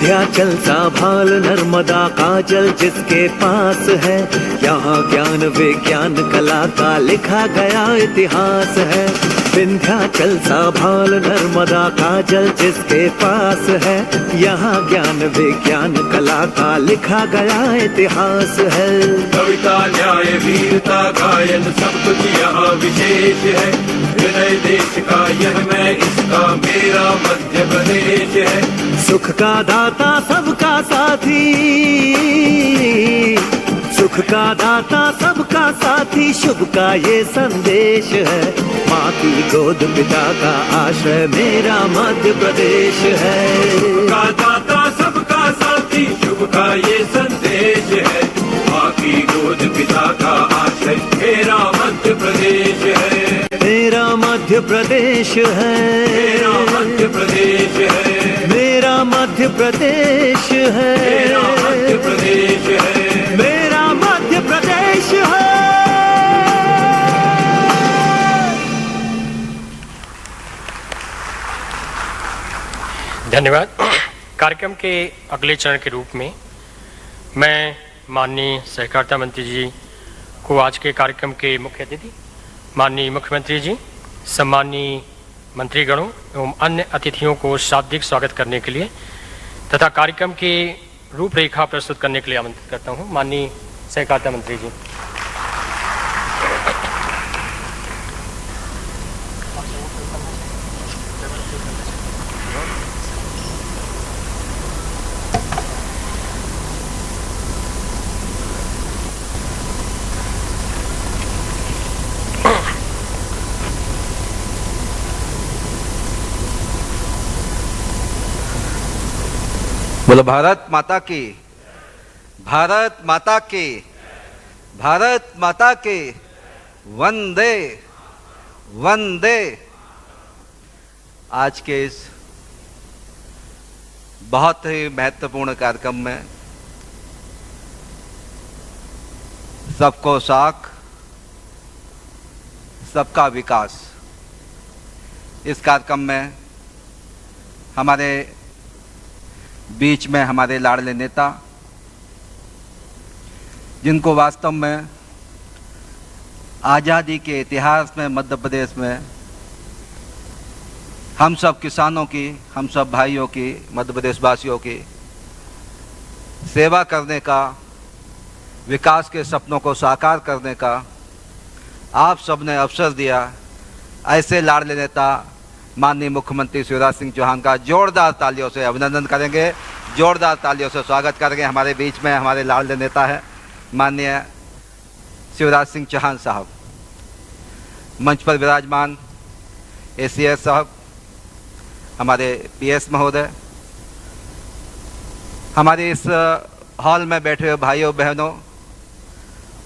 विंध्याचल सा भाल नर्मदा का जल जिसके पास है, यहाँ ज्ञान विज्ञान कला का लिखा गया इतिहास है। विंध्याचल सा भाल नर्मदा का जल जिसके पास है, यहाँ ज्ञान विज्ञान कला का लिखा गया इतिहास है। कविता न्याय वीरता गायन सब कुछ यहाँ विशेष है। हृदय देश का यह मैं इसका मेरा मध्य प्रदेश है। सुख का दाता सबका साथी, सुख का दाता सबका साथी, शुभ का ये संदेश है। माँ की गोद पिता का आश्रय मेरा मध्य प्रदेश है। का दाता सबका साथी, शुभ का ये संदेश है। माँ की गोद पिता का आश्रय मेरा मध्य प्रदेश है। मेरा मध्य प्रदेश है, मेरा मध्य प्रदेश है। मेरा मध्य प्रदेश है, मेरा मध्य प्रदेश है। मेरा मध्य प्रदेश है। धन्यवाद। कार्यक्रम के अगले चरण के रूप में मैं माननीय सहकारिता मंत्री जी को आज के कार्यक्रम के मुख्य अतिथि माननीय मुख्यमंत्री जी, सम्मानीय मंत्रीगणों एवं अन्य अतिथियों को शाब्दिक स्वागत करने के लिए तथा कार्यक्रम की रूपरेखा प्रस्तुत करने के लिए आमंत्रित करता हूं। माननीय सहकारिता मंत्री जी। बोलो भारत माता की, भारत माता की, भारत माता की, वंदे वंदे। आज के इस बहुत ही महत्वपूर्ण कार्यक्रम में सबको साख, सबका विकास, इस कार्यक्रम में हमारे बीच में हमारे लाडले नेता, जिनको वास्तव में आज़ादी के इतिहास में मध्य प्रदेश में हम सब किसानों की, हम सब भाइयों की, मध्य प्रदेश वासियों की सेवा करने का, विकास के सपनों को साकार करने का आप सब ने अवसर दिया। ऐसे लाडले नेता माननीय मुख्यमंत्री शिवराज सिंह चौहान का जोरदार तालियों से अभिनंदन करेंगे, जोरदार तालियों से स्वागत करेंगे। हमारे बीच में हमारे लाडले नेता है माननीय शिवराज सिंह चौहान साहब। मंच पर विराजमान एसीएस साहब, हमारे पीएस महोदय, हमारे इस हॉल में बैठे हुए भाइयों बहनों,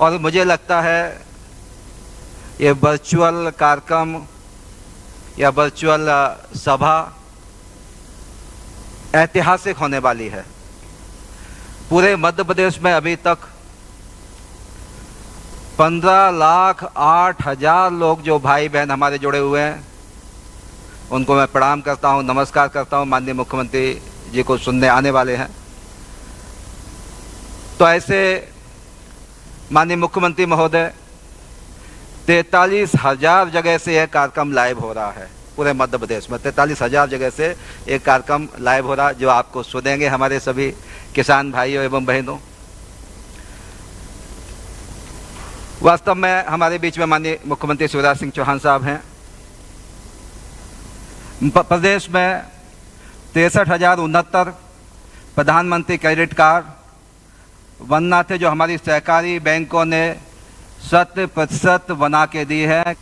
और मुझे लगता है ये वर्चुअल कार्यक्रम या वर्चुअल सभा ऐतिहासिक होने वाली है। पूरे मध्य प्रदेश में अभी तक 15,08,000 लोग जो भाई बहन हमारे जुड़े हुए हैं, उनको मैं प्रणाम करता हूं, नमस्कार करता हूं। माननीय मुख्यमंत्री जी को सुनने आने वाले हैं। तो ऐसे माननीय मुख्यमंत्री महोदय, 43,000 जगह से यह कार्यक्रम लाइव हो रहा है। पूरे मध्य प्रदेश में 43,000 जगह से एक कार्यक्रम लाइव हो रहा है, जो आपको सुनेंगे हमारे सभी किसान भाइयों एवं बहनों। वास्तव में हमारे बीच में माननीय मुख्यमंत्री शिवराज सिंह चौहान साहब हैं। प्रदेश में 63,069 प्रधानमंत्री क्रेडिट कार्ड बनना थे, जो हमारी सहकारी बैंकों ने 100% बना के दी है।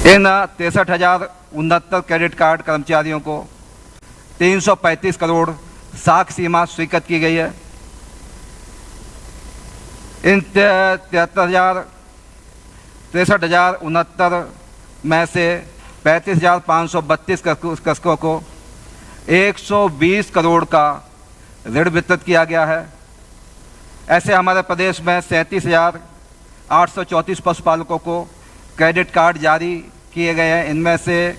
इन 63,069 क्रेडिट कार्ड कर्मचारियों को 335 करोड़ साख सीमा स्वीकृत की गई है। इन 63,69 में से 35,532 कृषकों को 120 करोड़ का ऋण वितरित किया गया है। ऐसे हमारे प्रदेश में 37,834 पशुपालकों को क्रेडिट कार्ड जारी किए गए हैं। इनमें से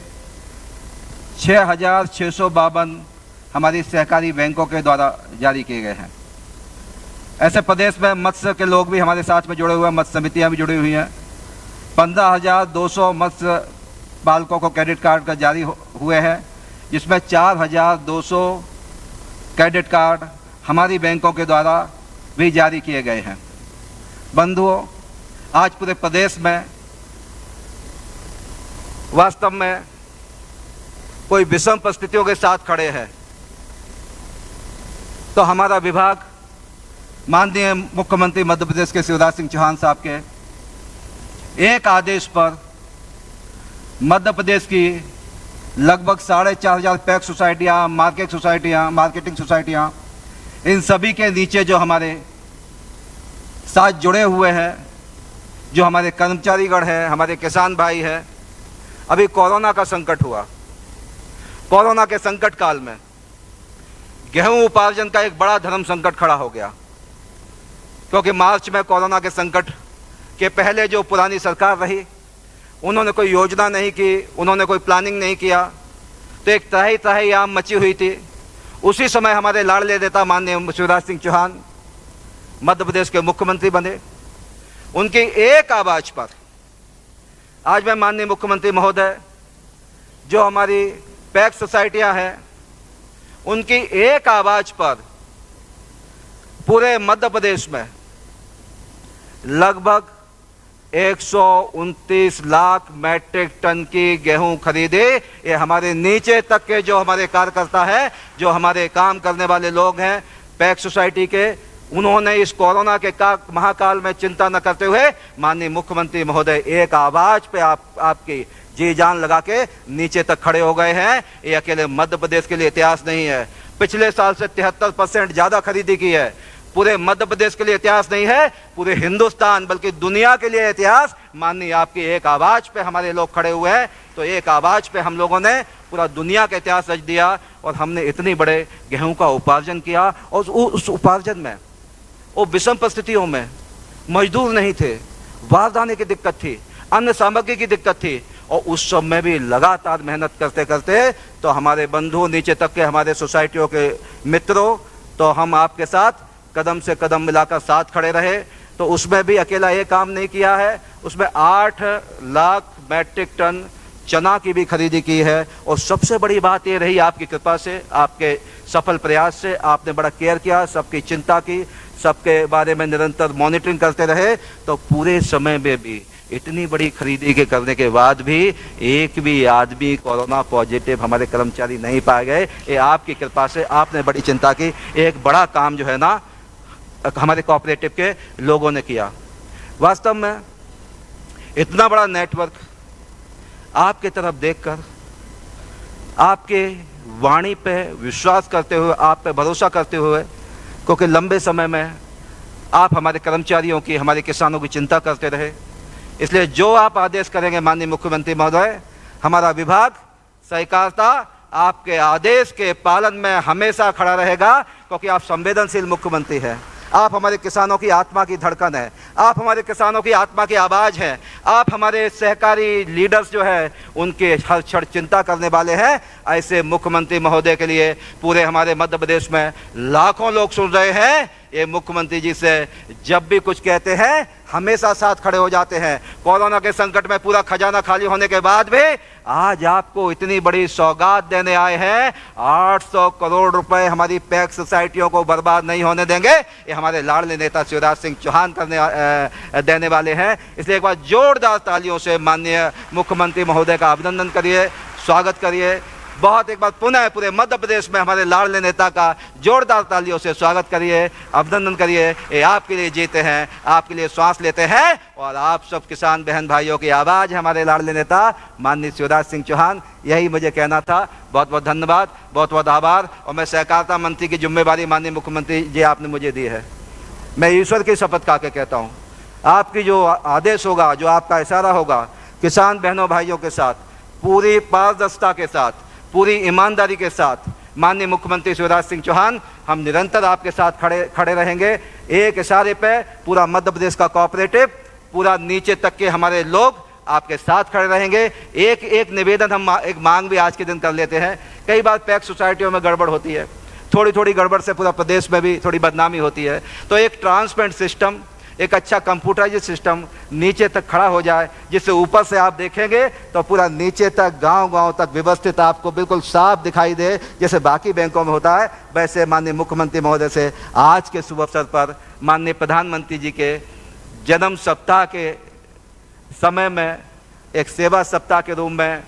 6,652 हमारी सहकारी बैंकों के द्वारा जारी किए गए हैं। ऐसे प्रदेश में मत्स्य के लोग भी हमारे साथ में जुड़े हुए हैं, मत्स्य समितियां भी जुड़ी हुई हैं। 15,200 मत्स्य पालकों को क्रेडिट कार्ड का जारी हुए हैं, जिसमें 4,200 क्रेडिट कार्ड हमारी बैंकों के द्वारा भी जारी किए गए हैं। बंधुओं, आज पूरे प्रदेश में वास्तव में कोई विषम परिस्थितियों के साथ खड़े हैं, तो हमारा विभाग माननीय मुख्यमंत्री मध्य प्रदेश के शिवराज सिंह चौहान साहब के एक आदेश पर मध्य प्रदेश की लगभग 4,500 पैक्स सोसाइटियाँ, मार्केटिंग सोसाइटियाँ, इन सभी के नीचे जो हमारे साथ जुड़े हुए हैं, जो हमारे कर्मचारीगण हैं, हमारे किसान भाई हैं। अभी कोरोना का संकट हुआ। कोरोना के संकट काल में गेहूं उपार्जन का एक बड़ा धर्म संकट खड़ा हो गया, क्योंकि मार्च में कोरोना के संकट के पहले जो पुरानी सरकार रही, उन्होंने कोई योजना नहीं की, उन्होंने कोई प्लानिंग नहीं किया, तो एक तराही आम मची हुई थी। उसी समय हमारे लाडले नेता माननीय शिवराज सिंह चौहान मध्य प्रदेश के मुख्यमंत्री बने। उनकी एक आवाज पर आज मैं माननीय मुख्यमंत्री महोदय, जो हमारी पैक्स सोसाइटियां हैं, उनकी एक आवाज पर पूरे मध्य प्रदेश में लगभग 129 लाख मैट्रिक टन की गेहूं खरीदे। ये हमारे नीचे तक के जो हमारे कार्यकर्ता हैं, जो हमारे काम करने वाले लोग हैं पैक्स सोसाइटी के, उन्होंने इस कोरोना के महाकाल में चिंता न करते हुए माननीय मुख्यमंत्री महोदय एक आवाज पे आपकी जी जान लगा के नीचे तक खड़े हो गए हैं। ये अकेले मध्य प्रदेश के लिए इतिहास नहीं है, पिछले साल से 73% ज्यादा खरीदी की है। पूरे मध्य प्रदेश के लिए इतिहास नहीं है, पूरे हिंदुस्तान बल्कि दुनिया के लिए इतिहास। माननीय आपकी एक आवाज पे हमारे लोग खड़े हुए हैं, तो एक आवाज पे हम लोगों ने पूरा दुनिया का इतिहास रच दिया और हमने इतनी बड़े गेहूं का उपार्जन किया। और उस उपार्जन में, वो विषम परिस्थितियों में मजदूर नहीं थे, बारदाने की दिक्कत थी, अन्य सामग्री की दिक्कत थी, और उस सब में भी लगातार मेहनत करते करते तो हमारे बंधु, नीचे तक के हमारे सोसाइटियों के मित्रों, तो हम आपके साथ कदम से कदम मिलाकर साथ खड़े रहे। तो उसमें भी अकेला ये काम नहीं किया है, उसमें 8 लाख मैट्रिक टन चना की भी खरीदी की है। और सबसे बड़ी बात ये रही, आपकी कृपा से, आपके सफल प्रयास से, आपने बड़ा केयर किया, सबकी चिंता की, सबके बारे में निरंतर मॉनिटरिंग करते रहे। तो पूरे समय में भी इतनी बड़ी खरीदी के करने के बाद भी एक भी आदमी कोरोना पॉजिटिव हमारे कर्मचारी नहीं पाए गए। ये आपकी कृपा से, आपने बड़ी चिंता की। एक बड़ा काम जो है ना हमारे कोऑपरेटिव के लोगों ने किया। वास्तव में इतना बड़ा नेटवर्क आपके तरफ देखकर, आपके वाणी पे विश्वास करते हुए, आप पे भरोसा करते हुए, क्योंकि लंबे समय में आप हमारे कर्मचारियों की, हमारे किसानों की चिंता करते रहे, इसलिए जो आप आदेश करेंगे माननीय मुख्यमंत्री महोदय, हमारा विभाग सहकारिता आपके आदेश के पालन में हमेशा खड़ा रहेगा, क्योंकि आप संवेदनशील मुख्यमंत्री हैं। आप हमारे किसानों की आत्मा की धड़कन है, आप हमारे किसानों की आत्मा की आवाज़ हैं, आप हमारे सहकारी लीडर्स जो है उनके हर क्षण चिंता करने वाले हैं। ऐसे मुख्यमंत्री महोदय के लिए पूरे हमारे मध्य प्रदेश में लाखों लोग सुन रहे हैं। ये मुख्यमंत्री जी से जब भी कुछ कहते हैं हमेशा साथ खड़े हो जाते हैं। कोरोना के संकट में पूरा खजाना खाली होने के बाद भी आज आपको इतनी बड़ी सौगात देने आए हैं। 800 करोड़ रुपए हमारी पैक्स सोसाइटियों को बर्बाद नहीं होने देंगे, ये हमारे लाडले नेता शिवराज सिंह चौहान देने वाले हैं। इसलिए एक बार जोरदार तालियों से माननीय मुख्यमंत्री महोदय का अभिनंदन करिए, स्वागत करिए। बहुत एक बार पुनः पूरे मध्य प्रदेश में हमारे लाडले नेता का जोरदार तालियों से स्वागत करिए, अभिनंदन करिए। ये आपके लिए जीते हैं, आपके लिए श्वास लेते हैं और आप सब किसान बहन भाइयों की आवाज़ है हमारे लाडले नेता माननीय शिवराज सिंह चौहान। यही मुझे कहना था। बहुत बहुत धन्यवाद, बहुत बहुत आभार। और मैं सहकारिता मंत्री की जिम्मेवारी माननीय मुख्यमंत्री जी आपने मुझे दी है। मैं ईश्वर की शपथ खा के कहता हूँ, आपकी जो आदेश होगा, जो आपका इशारा होगा, किसान बहनों भाइयों के साथ पूरी पारदर्शिता के साथ, पूरी ईमानदारी के साथ माननीय मुख्यमंत्री शिवराज सिंह चौहान हम निरंतर आपके साथ खड़े रहेंगे। एक इशारे पे पूरा मध्य प्रदेश का कोऑपरेटिव, पूरा नीचे तक के हमारे लोग आपके साथ खड़े रहेंगे। एक निवेदन हम एक मांग भी आज के दिन कर लेते हैं। कई बार पैक्स सोसाइटियों में गड़बड़ होती है, थोड़ी गड़बड़ से पूरा प्रदेश में भी थोड़ी बदनामी होती है। तो एक ट्रांसपेरेंट सिस्टम, एक अच्छा कंप्यूटराइज्ड सिस्टम नीचे तक खड़ा हो जाए, जिससे ऊपर से आप देखेंगे तो पूरा नीचे तक गांव तक व्यवस्थित आपको बिल्कुल साफ दिखाई दे, जैसे बाकी बैंकों में होता है। वैसे माननीय मुख्यमंत्री महोदय से आज के शुभ अवसर पर माननीय प्रधानमंत्री जी के जन्म सप्ताह के समय में एक सेवा सप्ताह के रूप में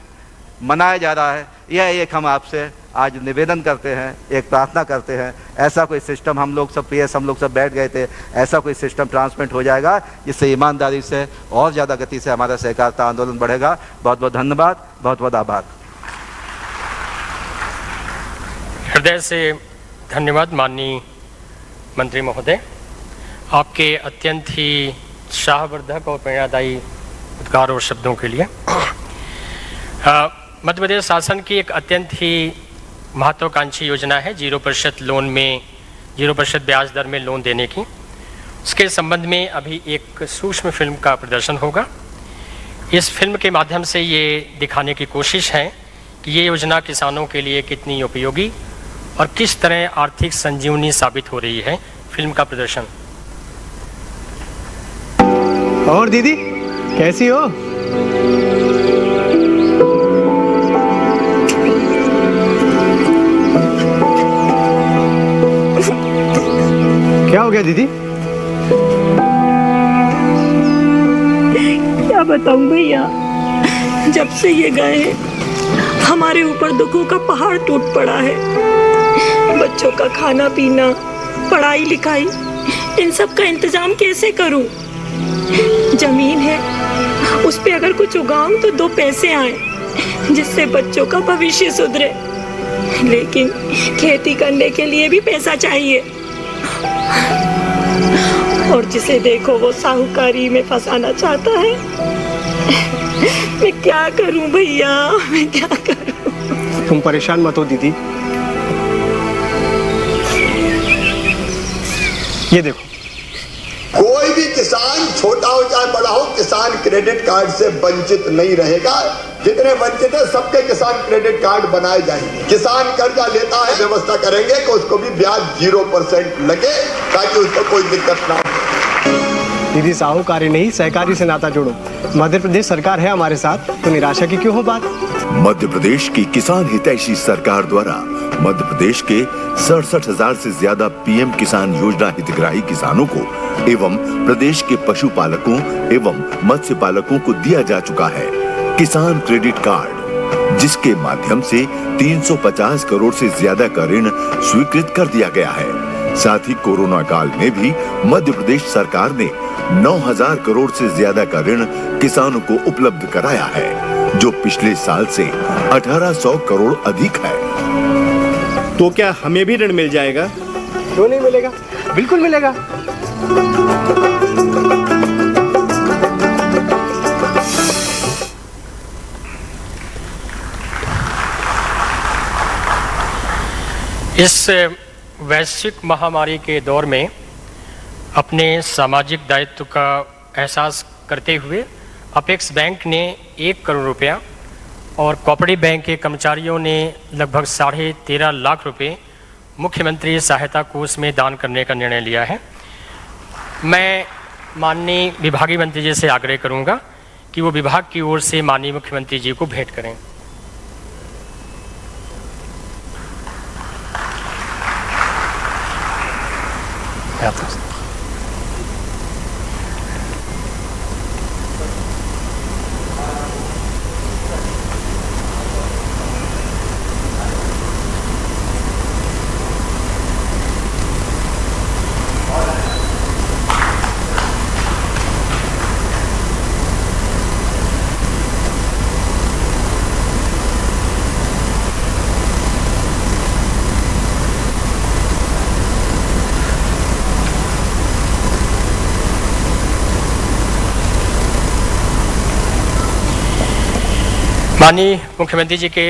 मनाया जा रहा है। यह एक हम आपसे आज निवेदन करते हैं, एक प्रार्थना करते हैं। ऐसा कोई सिस्टम हम लोग सब बैठ गए थे, ऐसा कोई सिस्टम ट्रांसमिट हो जाएगा जिससे ईमानदारी से और ज़्यादा गति से हमारा सहकारिता आंदोलन बढ़ेगा। बहुत बहुत धन्यवाद, बहुत बहुत आभार। हृदय से धन्यवाद माननीय मंत्री महोदय, आपके अत्यंत ही उत्साहवर्धक और प्रेरणादायी उद्गार और शब्दों के लिए। मध्य प्रदेश शासन की एक अत्यंत ही महत्वाकांक्षी योजना है 0% लोन में 0% ब्याज दर में लोन देने की। उसके संबंध में अभी एक सूक्ष्म फिल्म का प्रदर्शन होगा। इस फिल्म के माध्यम से ये दिखाने की कोशिश है कि ये योजना किसानों के लिए कितनी उपयोगी और किस तरह आर्थिक संजीवनी साबित हो रही है। फिल्म का प्रदर्शन। और दीदी कैसी हो? क्या हो गया दीदी? क्या बताऊं भैया, जब से ये गए हमारे ऊपर दुखों का पहाड़ टूट पड़ा है। बच्चों का खाना पीना, पढ़ाई लिखाई, इन सब का इंतजाम कैसे करूं? जमीन है, उस पे अगर कुछ उगाऊं तो 2 पैसे आए जिससे बच्चों का भविष्य सुधरे, लेकिन खेती करने के लिए भी पैसा चाहिए। और जिसे देखो वो साहूकारी में फंसाना चाहता है। मैं क्या करूं भैया, मैं क्या करूं? तुम परेशान मत हो दीदी, ये देखो। कोई भी किसान छोटा हो चाहे बड़ा हो, किसान क्रेडिट कार्ड से वंचित नहीं रहेगा। जितने वंचित है सबके किसान क्रेडिट कार्ड बनाए जाएंगे। किसान कर्जा लेता है, व्यवस्था करेंगे कि उसको भी ब्याज 0% लगे ताकि उसको कोई दिक्कत ना हो। दीदी साहूकारी नहीं सहकारी से नाता जोड़ो। मध्य प्रदेश सरकार है हमारे साथ, तो निराशा की क्यों हो बात? मध्य प्रदेश की किसान हितैषी सरकार द्वारा मध्य प्रदेश के 67,000 से ज्यादा पीएम किसान योजना हितग्राही किसानों को एवं प्रदेश के पशुपालकों एवं मत्स्य पालकों को दिया जा चुका है किसान क्रेडिट कार्ड, जिसके माध्यम से 350 करोड़ से ज्यादा का ऋण स्वीकृत कर दिया गया है। साथ ही कोरोना काल में भी मध्य प्रदेश सरकार ने 9,000 करोड़ से ज्यादा का ऋण किसानों को उपलब्ध कराया है, जो पिछले साल से 1,800 करोड़ अधिक है। तो क्या हमें भी ऋण मिल जाएगा? क्यों नहीं मिलेगा, बिल्कुल मिलेगा। इस वैश्विक महामारी के दौर में अपने सामाजिक दायित्व का एहसास करते हुए अपेक्स बैंक ने 1 करोड़ रुपया और कोऑपरेटिव बैंक के कर्मचारियों ने लगभग 13.5 लाख रुपए मुख्यमंत्री सहायता कोष में दान करने का निर्णय लिया है। मैं माननीय विभागीय मंत्री जी से आग्रह करूंगा कि वो विभाग की ओर से माननीय मुख्यमंत्री जी को भेंट करें। माननीय मुख्यमंत्री जी के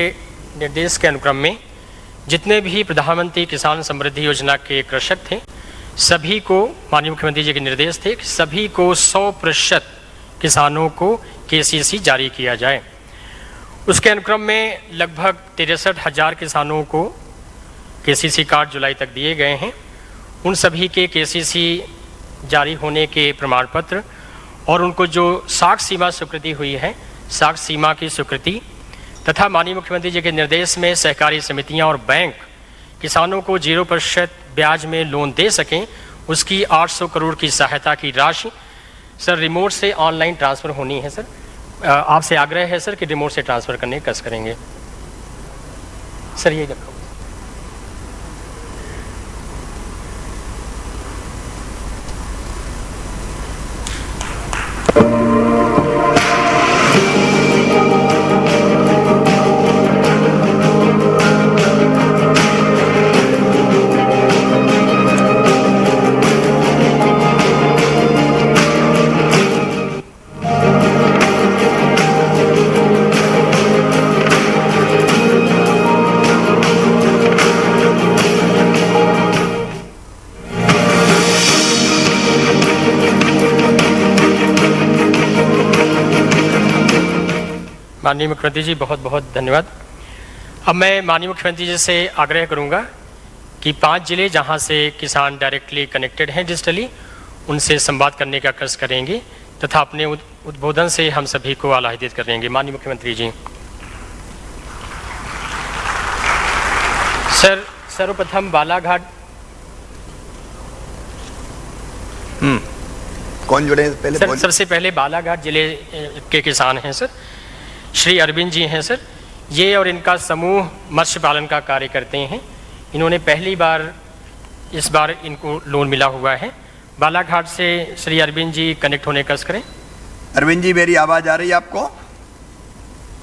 निर्देश के अनुक्रम में जितने भी प्रधानमंत्री किसान समृद्धि योजना के कृषक थे, सभी को माननीय मुख्यमंत्री जी के निर्देश थे कि सभी को 100% किसानों को केसीसी जारी किया जाए। उसके अनुक्रम में लगभग 63,000 किसानों को केसीसी कार्ड जुलाई तक दिए गए हैं। उन सभी के केसीसी जारी होने के प्रमाण पत्र और उनको जो साख सीमा स्वीकृति हुई है, साख सीमा की स्वीकृति तथा माननीय मुख्यमंत्री जी के निर्देश में सहकारी समितियां और बैंक किसानों को 0% ब्याज में लोन दे सकें, उसकी 800 करोड़ की सहायता की राशि सर रिमोट से ऑनलाइन ट्रांसफ़र होनी है। सर आपसे आग्रह है सर कि रिमोट से ट्रांसफ़र करने का कस करेंगे। सर ये रखो। माननीय मुख्यमंत्री जी बहुत बहुत धन्यवाद। अब मैं माननीय मुख्यमंत्री जी से आग्रह करूंगा कि 5 जिले जहां से किसान डायरेक्टली कनेक्टेड हैं डिजिटली, उनसे संवाद करने का कस करेंगे तथा अपने उद्बोधन से हम सभी को आह्लादित करेंगे। माननीय मुख्यमंत्री जी। सर सर्वप्रथम बालाघाट। कौन जुड़े हैं पहले? सर सबसे पहले बालाघाट जिले के किसान हैं सर, श्री अरविंद जी हैं सर। ये और इनका समूह मत्स्य पालन का कार्य करते हैं। इन्होंने पहली बार इस बार इनको लोन मिला हुआ है। बालाघाट से श्री अरविंद जी कनेक्ट होने का करें। अरविंद जी, मेरी आवाज आ रही है आपको?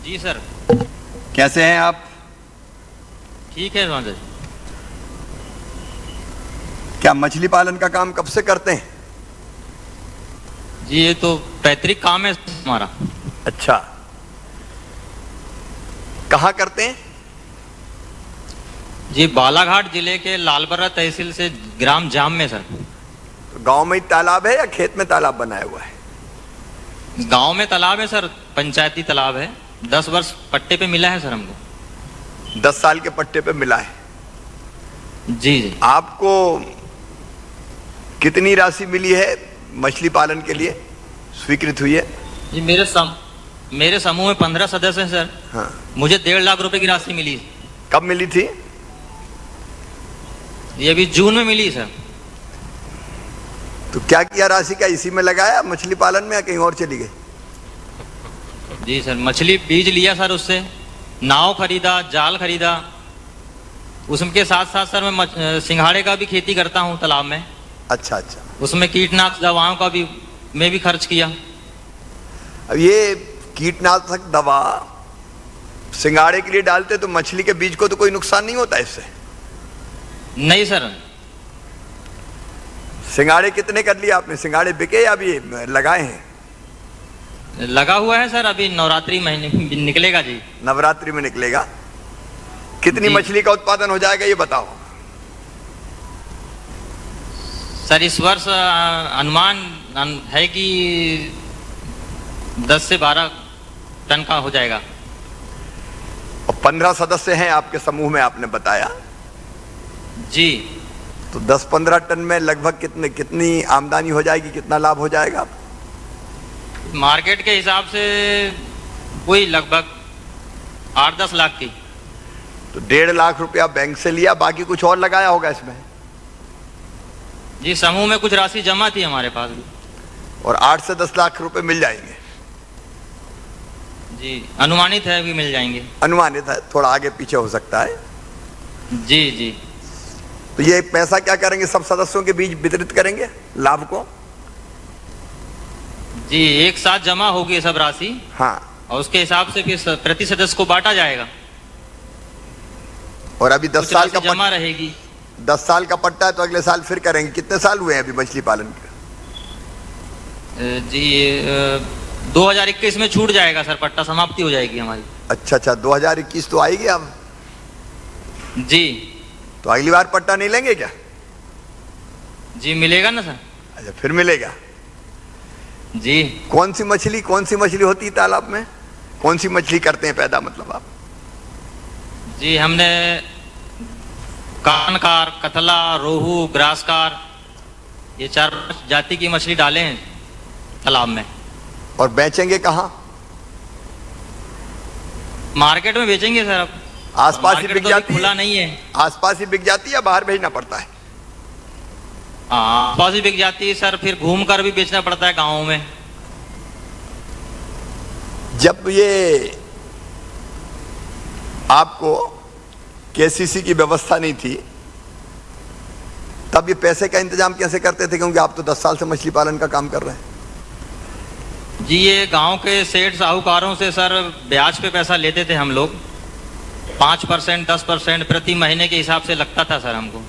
जी सर। कैसे हैं आप? ठीक है सर। क्या मछली पालन का काम कब से करते हैं? जी ये तो पैतृक काम है हमारा। अच्छा, कहाँ करते हैं? जी बालाघाट जिले के लालबर्रा तहसील से ग्राम जाम में सर। तो गांव में ही तालाब है या खेत में तालाब बनाया हुआ है? गांव में तालाब है सर, पंचायती तालाब है। 10 वर्ष पट्टे पे मिला है सर हमको। 10 साल के पट्टे पे मिला है? जी जी। आपको कितनी राशि मिली है मछली पालन के लिए स्वीकृत हुई है? जी मेरे समूह में 15 सदस्य हैं सर। हाँ। मुझे 1.5 लाख रुपए की राशि मिली। कब मिली थी? ये अभी जून में मिली सर। तो क्या किया राशि का? इसी में लगाया मछली पालन में या कहीं और चली गई? जी सर, मछली बीज लिया सर, उससे नाव खरीदा, जाल खरीदा। उसके साथ साथ सर मैं सिंघाड़े का भी खेती करता हूँ तालाब में। अच्छा अच्छा। उसमें कीटनाशक दवाओं का भी मैं भी खर्च किया। अब ये कीटनाशक दवा सिंघाड़े के लिए डालते तो मछली के बीज को तो कोई नुकसान नहीं होता इससे? नहीं सर। सिंघाड़े कितने कर लिए आपने? सिंघाड़े बिके या अभी लगाए हैं? लगा हुआ है सर, अभी नवरात्रि महीने में निकलेगा जी। नवरात्रि में निकलेगा। कितनी मछली का उत्पादन हो जाएगा ये बताओ? सर इस वर्ष अनुमान है कि 10 से 12 टन का हो जाएगा। और 15 सदस्य हैं आपके समूह में आपने बताया जी। तो 10-15 टन में लगभग कितनी आमदनी हो जाएगी? कितना लाभ हो जाएगा? मार्केट के हिसाब से वही लगभग 8-10 लाख की। तो 1.5 लाख रुपया बैंक से लिया, बाकी कुछ और लगाया होगा इसमें? जी समूह में कुछ राशि जमा थी हमारे पास भी। और 8 से 10 लाख रुपए मिल जाएंगे? जी अनुमानित है, भी मिल जाएंगे। अनुमानित है, थोड़ा आगे पीछे हो सकता है। जी जी। तो ये पैसा क्या करेंगे? सब सदस्यों के बीच वितरित करेंगे लाभ को? जी एक साथ जमा होगी सब राशि। हाँ। और उसके हिसाब से फिर प्रति सदस्य को बांटा जाएगा। और अभी 10 साल का जमा रहेगी। 10 साल का पट्टा है तो अगले साल फिर करेंगे। कितने साल हुए हैं अभी मछली पालन के? जी 2021 में छूट जाएगा सर, पट्टा समाप्ति हो जाएगी हमारी। अच्छा अच्छा, 2021 तो आएगी अब। जी। तो अगली बार पट्टा नहीं लेंगे क्या? जी मिलेगा ना सर। अच्छा, फिर मिलेगा जी। कौन सी मछली होती है तालाब में? कौन सी मछली करते हैं पैदा, मतलब आप? जी हमने कानकार, कतला, रोहू, ग्रासकार, ये 4-5 जाति की मछली डाले हैं तालाब में। और बेचेंगे कहाँ? मार्केट में बेचेंगे सर। अब आसपास ही बिक जाती है? खुला नहीं है। आसपास ही बिक जाती है या बाहर भेजना पड़ता है? आसपास ही बिक जाती है सर, फिर घूम कर भी बेचना पड़ता है गाँव में। जब ये आपको केसीसी की व्यवस्था नहीं थी तब ये पैसे का इंतजाम कैसे करते थे? क्योंकि आप तो 10 साल से मछली पालन का काम कर रहे हैं। जी ये गांव के सेठ साहूकारों से सर ब्याज पे पैसा लेते थे हम लोग। 5%, 10% प्रति महीने के हिसाब से लगता था सर हमको।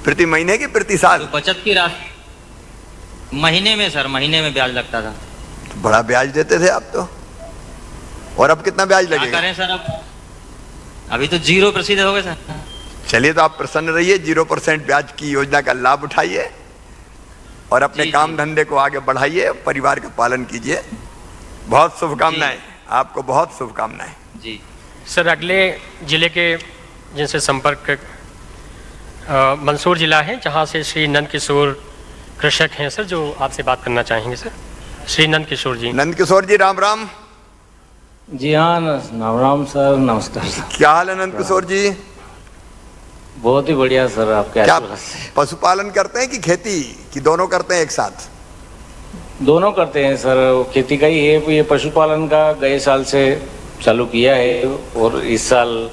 प्रति महीने की प्रति साल? तो बचत की राशि महीने में सर, महीने में ब्याज लगता था। तो बड़ा ब्याज देते थे आप तो। और अब कितना ब्याज लगेगा? क्या करें सर, अब अभी तो 0% हो गए सर। चलिए, तो आप प्रसन्न रहिए, 0% ब्याज की योजना का लाभ उठाइए और अपने काम धंधे को आगे बढ़ाइए, परिवार का पालन कीजिए। बहुत शुभकामनाएं आपको, बहुत शुभकामनाएं जी। सर अगले जिले के जिनसे संपर्क मंदसौर जिला है, जहां से श्री नंद किशोर कृषक हैं सर, जो आपसे बात करना चाहेंगे सर। श्री नंद किशोर जी। नंद किशोर जी, राम राम। जी हाँ, राम राम सर, नमस्कार सर। क्या हाल है नंद किशोर जी? बहुत ही बढ़िया सर। आप क्या पशुपालन करते हैं कि खेती की दोनों करते हैं एक साथ? दोनों करते हैं सर। खेती का ही है, ये पशुपालन का गए साल से चालू किया है और इस साल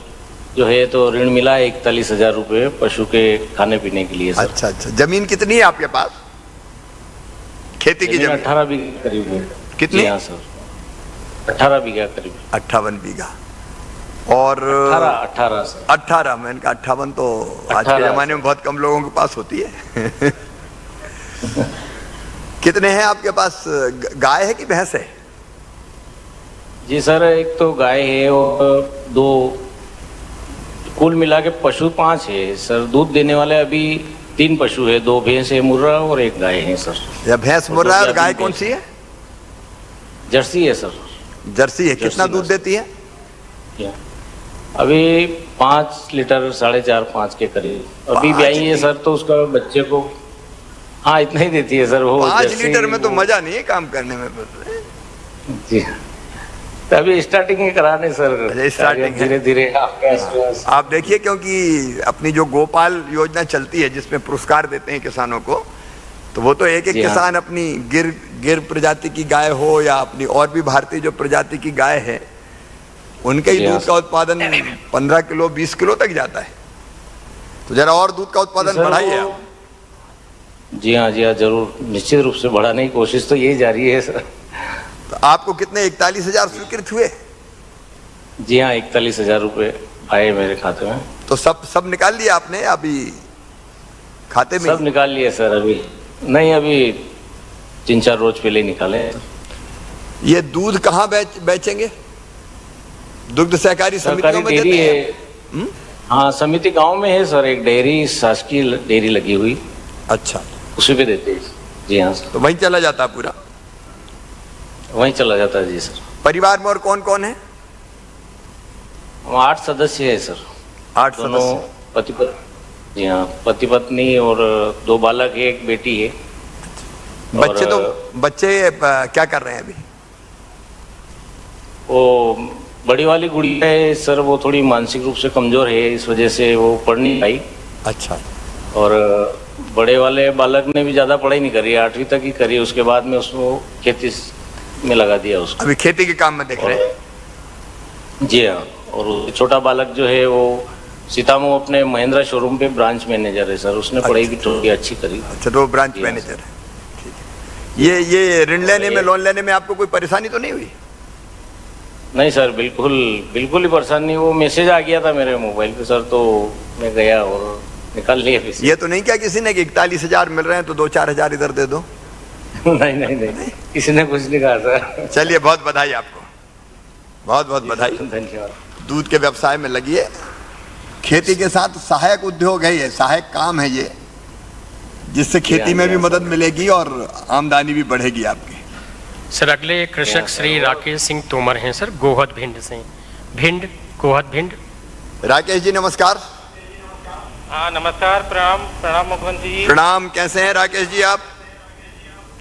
जो है तो ऋण मिला है 41,000 रुपये पशु के खाने पीने के लिए सर। अच्छा अच्छा। जमीन कितनी है आपके पास? खेती की जमीन 18 बीघा करीब है। कितनी? हाँ सर, 18 बीघा करीब। 58 बीघा। और 18 सर। 18, मैंने कहा 58 तो आज के जमाने में बहुत कम लोगों के पास होती है। कितने हैं आपके पास? गाय है कि भैंस है? जी सर, एक तो गाय है और 2, कुल मिला के पशु 5 है सर। दूध देने वाले अभी 3 पशु है, 2 भैंस है मुर्रा और 1 गाय है सर। या भैंस मुर्रा और गाय कौन सी है? जर्सी है सर। जर्सी है। कितना दूध देती है? अभी 5 लीटर 4.5-5 के करीब अभी ब्याई है सर। तो उसका बच्चे को हाँ इतना ही देती है सर वो। 5 लीटर में तो मजा नहीं है काम करने में। जी तो अभी स्टार्टिंग ही कराने सर, स्टार्टिंग धीरे धीरे आप देखिए, क्योंकि अपनी जो गोपाल योजना चलती है जिसमें पुरस्कार देते हैं किसानों को, तो वो तो एक किसान अपनी गिर प्रजाति की गाय हो या अपनी और भी भारतीय जो प्रजाति की गाय है, उनके ही दूध का उत्पादन 15 किलो 20 किलो तक जाता है। तो जरा और दूध का उत्पादन बढ़ाइए आप। जी हाँ जरूर, निश्चित रूप से बढ़ाने की कोशिश तो यही जारी है सर। तो आपको कितने 41,000 स्वीकृत हुए? जी हाँ, 41,000 रुपये आए मेरे खाते में। तो सब निकाल लिया आपने अभी खाते में? सब निकाल लिए सर। अभी नहीं, अभी 3-4 रोज पहले निकाले। ये दूध कहाँ बेचेंगे? दुग्ध सहकारी समितियों में देते हैं? हाँ, समिति गांव में है सर, एक डेयरी, शासकीय डेयरी लगी हुई। अच्छा, उसी पे देते हैं। जी हाँ सर। तो वहीं चला जाता पूरा? वहीं चला जाता है जी सर। परिवार में और कौन कौन है? 8 सदस्य है सर। 8 सदस्य? पति पत्नी। जी हाँ, पति पत्नी और 2 बालक है, 1 बेटी है। बच्चे क्या कर रहे हैं अभी? वो बड़ी वाली गुड़िया है सर, वो थोड़ी मानसिक रूप से कमजोर है, इस वजह से वो पढ़ नहीं पाई। अच्छा। और बड़े वाले बालक ने भी ज्यादा पढ़ाई नहीं करी, 8वीं तक ही करी। उसके बाद में उसको खेती में लगा दिया उसको। अभी खेती के काम में देख रहे हैं? जी हाँ। और छोटा बालक जो है वो सीतामऊ अपने महिंद्रा शोरूम पे ब्रांच मैनेजर है सर। उसने पढ़ाई भी थोड़ी अच्छी करी। अच्छा, तो ब्रांच मैनेजर है। ठीक है। ये ऋण लेने में, लोन लेने में आपको कोई परेशानी तो नहीं हुई? नहीं सर, बिल्कुल ही परेशानी नहीं। वो मैसेज आ गया था मेरे मोबाइल पे सर, तो मैं गया और निकाल लिया। ये तो नहीं क्या किसी ने कि 41,000 मिल रहे हैं तो 2-4 हजार इधर दे दो? नहीं, किसी ने कुछ नहीं कहा सर। चलिए, बहुत बधाई आपको। बहुत बहुत बधाई। धन्यवाद। दूध के व्यवसाय में लगिए। खेती के साथ सहायक उद्योग है, ये सहायक काम है ये, जिससे खेती में भी मदद मिलेगी और आमदनी भी बढ़ेगी आपकी। सर अगले कृषक श्री राकेश सिंह तोमर हैं सर, गोहद भिंड से। भिंड, गोहद भिंड। राकेश जी नमस्कार। हाँ नमस्कार, प्रणाम प्रणाम मुख्यमंत्री जी। प्रणाम। कैसे हैं राकेश जी आप?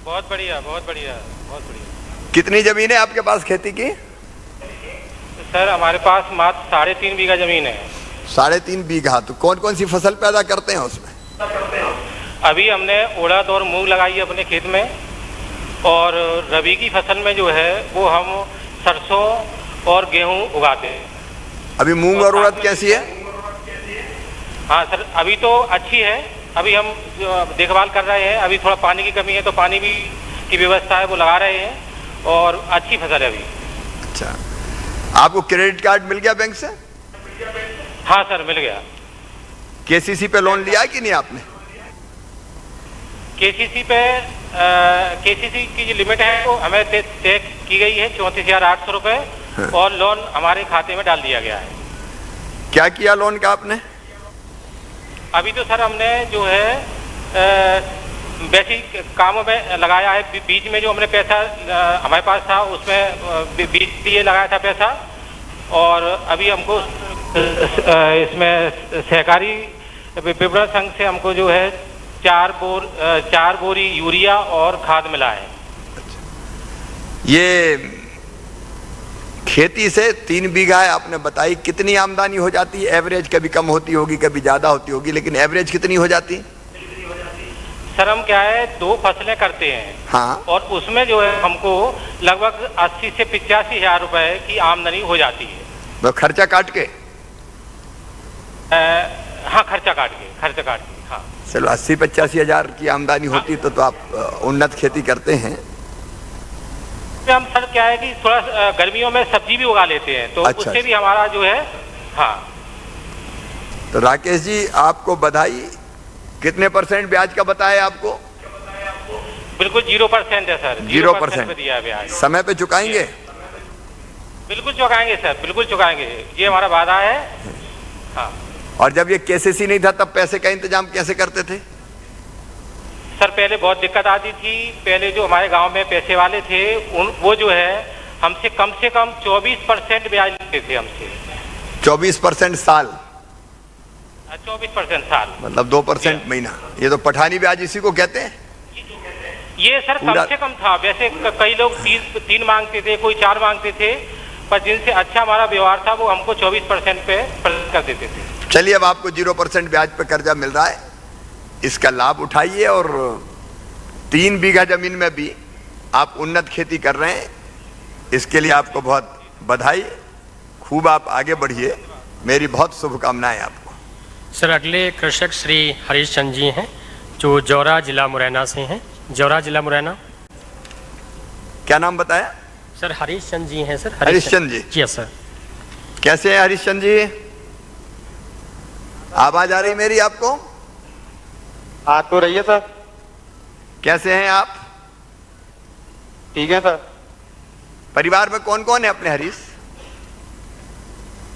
बहुत बढ़िया बहुत बढ़िया बहुत बढ़िया। कितनी जमीन है आपके पास खेती की? सर हमारे पास मात्र 3.5 बीघा जमीन है। 3.5 बीघा। तो कौन कौन सी फसल पैदा करते हैं उसमें? अभी हमने उड़द और मूंग लगाई है अपने खेत में, और रबी की फसल में जो है वो हम सरसों और गेहूं उगाते हैं। अभी मूंग और उड़द कैसी है? हाँ सर अभी तो अच्छी है, अभी हम देखभाल कर रहे हैं। अभी थोड़ा पानी की कमी है तो पानी भी की व्यवस्था है वो लगा रहे हैं, और अच्छी फसल है अभी। अच्छा, आपको क्रेडिट कार्ड मिल गया बैंक से? हाँ सर मिल गया। केसीसी पे लोन लिया कि नहीं आपने? केसीसी पे केसीसी की जो लिमिट है वो हमें तय की गई है 34,800 रुपये, और लोन हमारे खाते में डाल दिया गया है। क्या किया लोन का आपने? अभी तो सर हमने जो है बेसिक कामों में लगाया है। बीज में जो हमने पैसा हमारे पास था उसमें बीज लिए लगाया था पैसा, और अभी हमको इसमें सहकारी विपणन संघ से हमको जो है 4 बोरी यूरिया और खाद मिला है। ये खेती से 3 बीघा है आपने बताई, कितनी आमदनी हो जाती है एवरेज? कभी कम होती होगी कभी ज्यादा होती होगी, लेकिन एवरेज कितनी हो जाती है? सर हम क्या है 2 फसलें करते हैं। हाँ। और उसमें जो है हमको लगभग 80 से 85 हजार रुपए की आमदनी हो जाती है। तो खर्चा काट के? हाँ खर्चा काट के हाँ। चलो 80-85 हजार की आमदनी होती तो आप उन्नत खेती करते हैं। हम सर क्या है कि थोड़ा गर्मियों में सब्जी भी उगा लेते हैं, तो अच्छा, उससे भी हमारा जो है। हाँ तो राकेश जी आपको बधाई। कितने % ब्याज का बताया आपको? बिल्कुल 0% है सर। 0% पे दिया है ब्याज। समय पे चुकाएंगे? बिल्कुल चुकाएंगे सर, बिल्कुल चुकाएंगे, ये हमारा वादा है। हाँ। और जब ये केसीसी नहीं था तब पैसे का इंतजाम कैसे करते थे? सर पहले बहुत दिक्कत आती थी। पहले जो हमारे गांव में पैसे वाले थे वो जो है हमसे कम 24% ब्याज लेते थे हमसे। 24% साल? 24% साल, मतलब 2% महीना। ये तो पठानी ब्याज इसी को कहते हैं। ये सर कम से कम था। वैसे कई लोग 3 मांगते थे, कोई 4 मांगते थे, पर जिनसे अच्छा हमारा व्यवहार था वो हमको 24% पे कर देते थे। चलिए अब आपको 0% ब्याज पे कर्जा मिल रहा है, इसका लाभ उठाइए। और 3 बीघा जमीन में भी आप उन्नत खेती कर रहे हैं, इसके लिए आपको बहुत बधाई। खूब आप आगे बढ़िए, मेरी बहुत शुभकामनाएं आपको। सर अगले कृषक श्री हरीश चंद जी हैं, जो जौरा जिला मुरैना से हैं। जौरा जिला मुरैना। क्या नाम बताया? सर हरीश चंद जी हैं सर। हरीश चंद जी। जी सर। कैसे हैं हरीश चंद जी? आवाज आ रही मेरी आपको? आ तो रही है सर। कैसे हैं आप? ठीक है सर। परिवार में कौन कौन है अपने हरीश?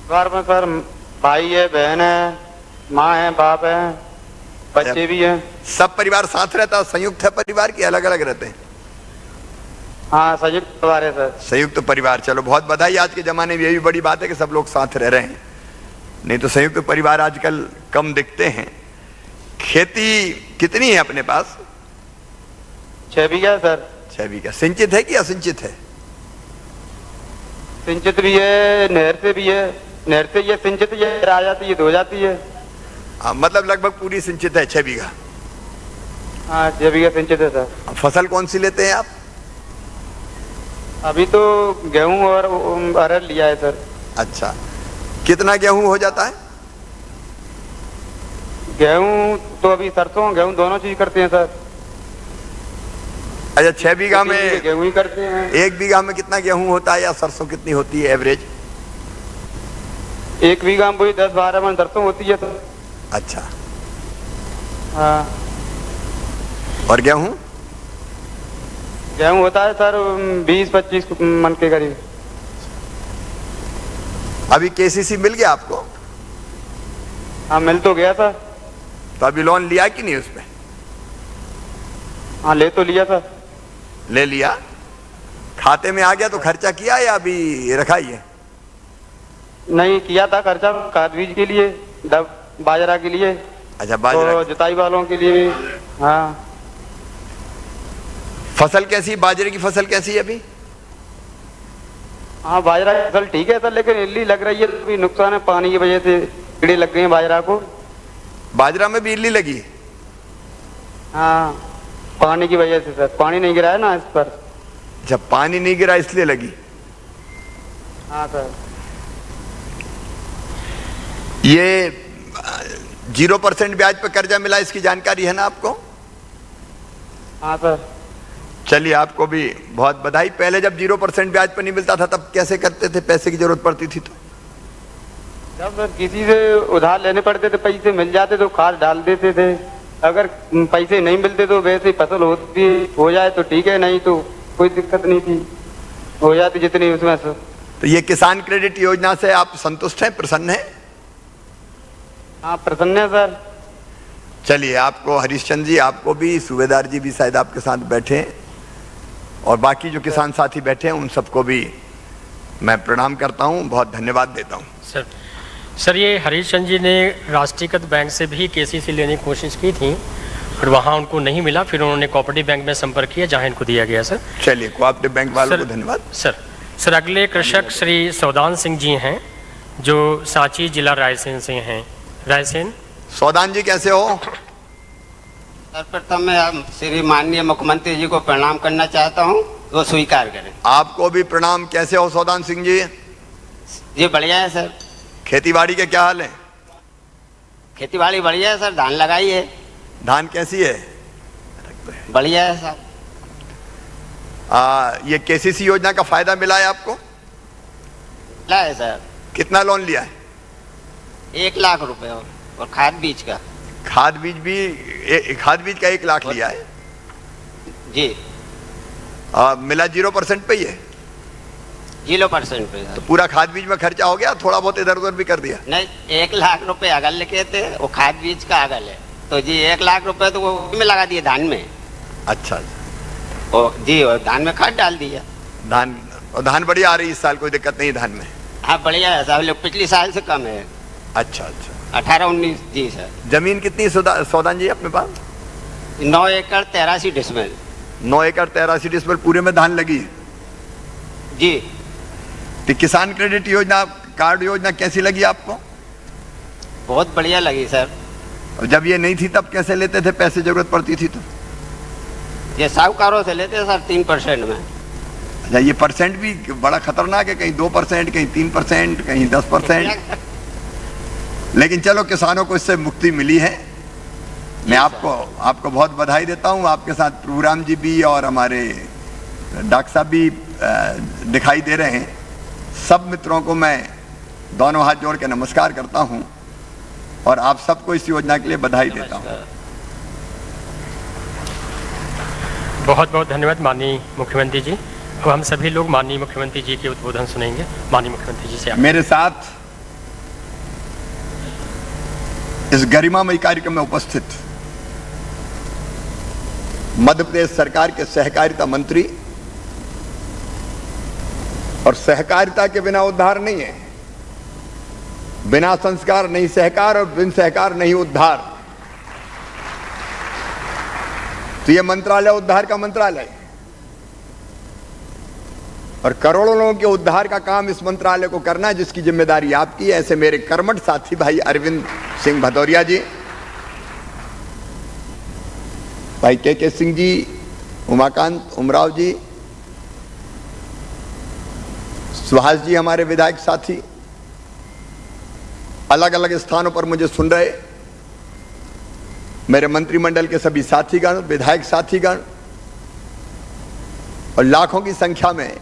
परिवार में सर भाई है, बहन है, माँ है, बाप है, बच्चे भी हैं। सब परिवार साथ रहता है? संयुक्त है परिवार की अलग अलग रहते हैं? हाँ संयुक्त परिवार है सर। संयुक्त परिवार। चलो बहुत बधाई। आज के जमाने में यही बड़ी बात है कि सब लोग साथ रह रहे हैं, नहीं तो संयुक्त परिवार आजकल कम दिखते हैं। खेती कितनी है अपने पास? 6 बीघा सर। 6 बीघा। सिंचित है कि असिंचित है? सिंचित भी है, नहर से भी है। नहर से ये सिंचित ये आ जाती है, धो जाती है। मतलब लगभग पूरी सिंचित है 6 बीघा। हाँ 6 बीघा सिंचित है सर। फसल कौन सी लेते हैं आप? अभी तो गेहूं और अरहर लिया है सर। अच्छा, कितना गेहूं हो जाता है? गेहूं तो अभी सरसों गेहूं दोनों चीज करते हैं सर। अच्छा 6 बीघा में गेहूं ही करते हैं। 1 बीघा में कितना गेहूं होता है या सरसों कितनी होती है एवरेज? 1 बीघा में वही 10-12 मन सरसों होती है सर। अच्छा। हाँ। और गेहूं? गेहूं होता है सर 20-25 मन के करीब। अभी केसीसी मिल गया आपको? हाँ मिल तो गया था। तो अभी लोन लिया कि नहीं उसमें? हाँ ले तो लिया था। ले लिया, खाते में आ गया तो खर्चा किया या अभी रखा ही है? नहीं किया था खर्चा, खाद बीज के लिए, बाजरा के लिए। अच्छा बाजरा, तो जुताई वालों के लिए भी। हाँ। फसल कैसी, बाजरे की फसल कैसी है अभी? हाँ बाजरा की फसल ठीक है सर, लेकिन इल्ली लग रही है, तो भी नुकसान है, पानी की वजह से कीड़े लग गए हैं बाजरा को। बाजरा में भी इल्ली लगी? हाँ पानी की वजह से सर, पानी नहीं गिरा है ना इस पर। जब पानी नहीं गिरा इसलिए लगी? हाँ सर। ये 0% ब्याज पर कर्जा मिला, इसकी जानकारी है ना आपको? हाँ सर। चलिए आपको भी बहुत बधाई। पहले जब 0% ब्याज पर नहीं मिलता था तब कैसे करते थे, पैसे की जरूरत पड़ती थी तो? जब सर किसी से उधार लेने पड़ते थे, पैसे मिल जाते तो खाद डाल देते थे, अगर पैसे नहीं मिलते तो वैसे फसल होती हो जाए तो ठीक है, नहीं तो कोई दिक्कत नहीं थी, हो जाती जितनी उसमें सर। तो ये किसान क्रेडिट योजना से आप संतुष्ट हैं, प्रसन्न हैं? हाँ प्रसन्न है सर। चलिए आपको हरीशचंद्र जी, आपको भी, सूबेदार जी भी शायद आपके साथ बैठे हैं, और बाकी जो किसान साथी बैठे हैं उन सबको भी मैं प्रणाम करता हूं, बहुत धन्यवाद देता हूं। सर ये हरीशचंद्र जी ने राष्ट्रीयकृत बैंक से भी केसीसी लेने की कोशिश की थी और वहाँ उनको नहीं मिला, फिर उन्होंने कोऑपरेटिव बैंक में संपर्क किया जहाँ इनको दिया गया सर। चलिए कोऑपरेटिव बैंक वालों को धन्यवाद। सर अगले कृषक श्री सौदान सिंह जी हैं जो सांची जिला रायसेन से हैं। रायसेन। सौदान जी कैसे हो? सर्वप्रथम मैं श्री माननीय मुख्यमंत्री जी को प्रणाम करना चाहता हूं, वो स्वीकार करें। आपको भी प्रणाम। कैसे हो सौदान सिंह जी? जी बढ़िया है सर। खेतीबाड़ी के क्या हाल है? खेतीबाड़ी बढ़िया है सर, धान लगाई है। धान कैसी है? बढ़िया है सर। ये केसीसी योजना का फायदा मिला है आपको? मिला है सर। कितना लोन लिया है? 1 लाख रुपए और खाद बीज का। खाद बीज भी, खाद बीज का 1 लाख लिया है जी। मिला 0% पे ही है? 0% पे। तो पूरा खाद बीज में खर्चा हो गया, थोड़ा बहुत इधर उधर भी कर दिया? नहीं, 1 लाख रुपए अगल लिखे थे, वो खाद बीज का अगल है, तो जी 1 लाख रुपए तो वो में लगा दिए धान में। अच्छा जी, और धान में खाद डाल दिया। धान बढ़िया आ रही इस साल, कोई दिक्कत नहीं धान में? हाँ बढ़िया है साहब, पिछले साल से कम है। अच्छा 18-19 जी सर। जमीन कितनी सौदान जी अपने पास? 9 एकड़ 83 डिसमिल। 9 एकड़ 83 डिसमिल पूरे में धान लगी है जी। तो किसान क्रेडिट योजना, कार्ड योजना कैसी लगी आपको? बहुत बढ़िया लगी सर। और जब ये नहीं थी तब कैसे लेते थे पैसे, जरूरत पड़ती थी तो? ये साहूकारों से लेते सर 3% में। अच्छा, ये परसेंट भी बड़ा खतरनाक है, कहीं 2%, कहीं 3%, कहीं 10%। लेकिन चलो किसानों को इससे मुक्ति मिली है। मैं आपको बहुत बधाई देता हूँ। आपके साथ प्रभुराम जी भी और हमारे डॉक्टर साहब भी दिखाई दे रहे हैं। सब मित्रों को मैं दोनों हाथ जोड़ के नमस्कार करता हूँ और आप सबको इस योजना के लिए बधाई देता हूँ। बहुत बहुत धन्यवाद माननीय मुख्यमंत्री जी। अब हम सभी लोग माननीय मुख्यमंत्री जी के उद्बोधन सुनेंगे। माननीय मुख्यमंत्री जी से मेरे साथ इस गरिमामयी कार्यक्रम में उपस्थित मध्य प्रदेश सरकार के सहकारिता मंत्री, और सहकारिता के बिना उद्धार नहीं है, बिना संस्कार नहीं सहकार और बिन सहकार नहीं उद्धार। तो यह मंत्रालय उद्धार का मंत्रालय, और करोड़ों लोगों के उद्धार का काम इस मंत्रालय को करना है, जिसकी जिम्मेदारी आपकी है। ऐसे मेरे कर्मठ साथी भाई अरविंद सिंह भदौरिया जी, भाई के सिंह जी, उमाकांत उमराव जी, सुहास जी हमारे विधायक साथी, अलग अलग स्थानों पर मुझे सुन रहे मेरे मंत्रिमंडल के सभी साथीगण, विधायक साथीगण, और लाखों की संख्या में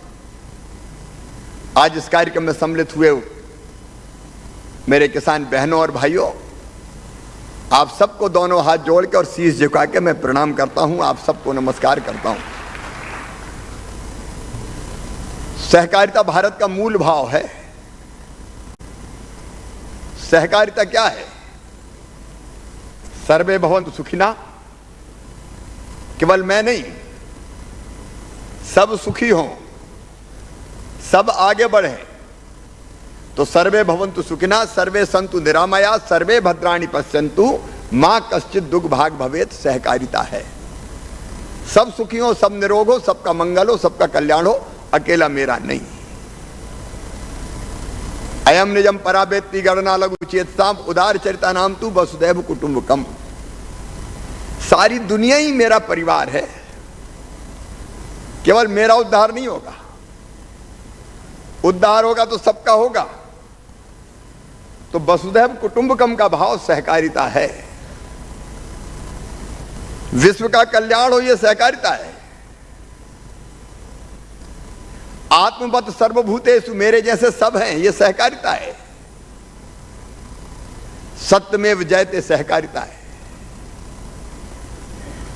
आज इस कार्यक्रम में सम्मिलित हुए मेरे किसान बहनों और भाइयों, आप सबको दोनों हाथ जोड़ के और शीश झुका के मैं प्रणाम करता हूं, आप सबको नमस्कार करता हूं। सहकारिता भारत का मूल भाव है। सहकारिता क्या है? सर्वे भवन्तु सुखिना, केवल मैं नहीं, सब सुखी हों, सब आगे बढ़े। तो सर्वे भवन्तु सुखिना, सर्वे सन्तु निरामया, सर्वे भद्राणि पश्यन्तु, मां कश्चित् दुख भाग भवेत्। सहकारिता है सब सुखी हो, सब निरोग हो, सबका मंगल हो, सबका कल्याण हो, अकेला मेरा नहीं। अयम निजम परावेत्ति गणना लघु चेतसाम उदार चरिता नाम तू वसुदैव कुटुंबकम। सारी दुनिया ही मेरा परिवार है, केवल मेरा उद्धार नहीं होगा, उद्धार होगा तो सबका होगा। तो वसुदैव कुटुंबकम का भाव सहकारिता है। विश्व का कल्याण हो, यह सहकारिता है। आत्मवत सर्वभूतेषु, मेरे जैसे सब हैं, यह सहकारिता है। सत्यमेव जयते, सहकारिता है।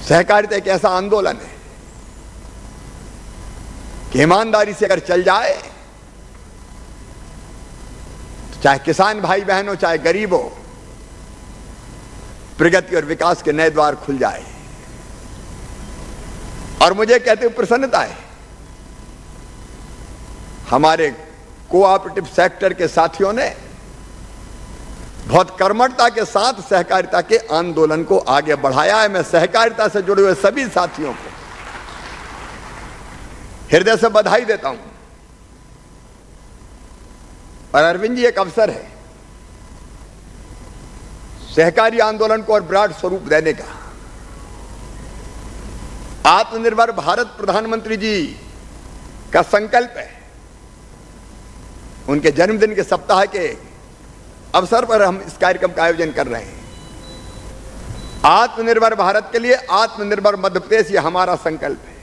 सहकारिता एक ऐसा आंदोलन है कि ईमानदारी से अगर चल जाए तो चाहे किसान भाई बहन हो, चाहे गरीब हो, प्रगति और विकास के नए द्वार खुल जाए। और मुझे कहते हुए प्रसन्नता है, हमारे कोऑपरेटिव सेक्टर के साथियों ने बहुत कर्मठता के साथ सहकारिता के आंदोलन को आगे बढ़ाया है। मैं सहकारिता से जुड़े हुए सभी साथियों को हृदय से बधाई देता हूं। और अरविंद जी, एक अवसर है सहकारी आंदोलन को और विराट स्वरूप देने का। आत्मनिर्भर भारत प्रधानमंत्री जी का संकल्प है। उनके जन्मदिन के सप्ताह के अवसर पर हम इस कार्यक्रम का आयोजन कर रहे हैं। आत्मनिर्भर भारत के लिए आत्मनिर्भर मध्य प्रदेश, ये हमारा संकल्प है।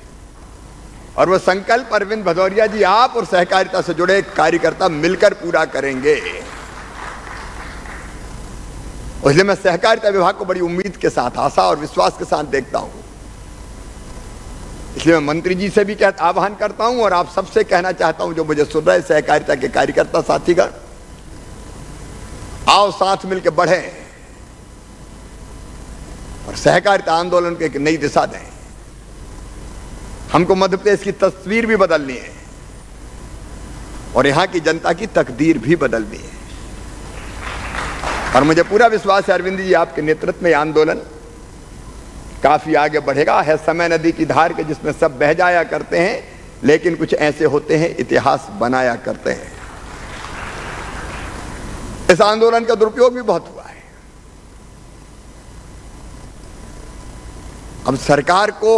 और वह संकल्प अरविंद भदौरिया जी, आप और सहकारिता से जुड़े कार्यकर्ता मिलकर पूरा करेंगे। इसलिए मैं सहकारिता विभाग को बड़ी उम्मीद के साथ, आशा और विश्वास के साथ देखता हूं। इसलिए मैं मंत्री जी से भी आह्वान करता हूं और आप सबसे कहना चाहता हूं जो मुझे सुन रहे सहकारिता के कार्यकर्ता साथीगण, आओ साथ मिलकर बढ़े और सहकारिता आंदोलन को एक नई दिशा दें। हमको मध्य प्रदेश की तस्वीर भी बदलनी है और यहां की जनता की तकदीर भी बदलनी है। और मुझे पूरा विश्वास है अरविंद जी, आपके नेतृत्व में आंदोलन काफी आगे बढ़ेगा। है समय नदी की धार के जिसमें सब बह जाया करते हैं, लेकिन कुछ ऐसे होते हैं इतिहास बनाया करते हैं। इस आंदोलन का दुरुपयोग भी बहुत हुआ है। अब सरकार को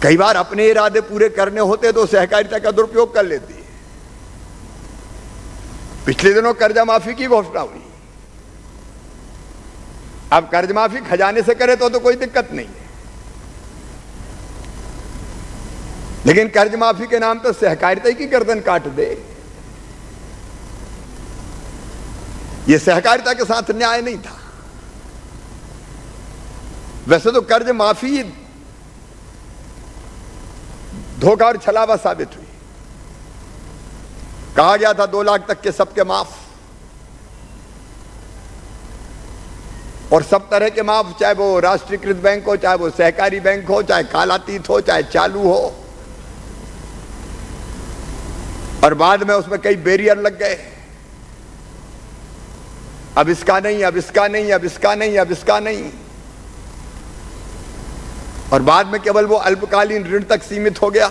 कई बार अपने इरादे पूरे करने होते तो सहकारिता का दुरुपयोग कर लेती है। पिछले दिनों कर्जा माफी की घोषणा हुई। अब कर्ज माफी खजाने से करे तो कोई दिक्कत नहीं है, लेकिन कर्ज माफी के नाम तो सहकारिता की गर्दन काट दे, यह सहकारिता के साथ न्याय नहीं था। वैसे तो कर्ज माफी धोखा और छलावा साबित हुई। कहा गया था 2 लाख तक के सबके माफ, और सब तरह के माफ, चाहे वो राष्ट्रीयकृत बैंक हो, चाहे वो सहकारी बैंक हो, चाहे कालातीत हो, चाहे चालू हो। और बाद में उसमें कई बैरियर लग गए, अब इसका नहीं, अब इसका नहीं, अब इसका नहीं, अब इसका नहीं। और बाद में केवल वो अल्पकालीन ऋण तक सीमित हो गया।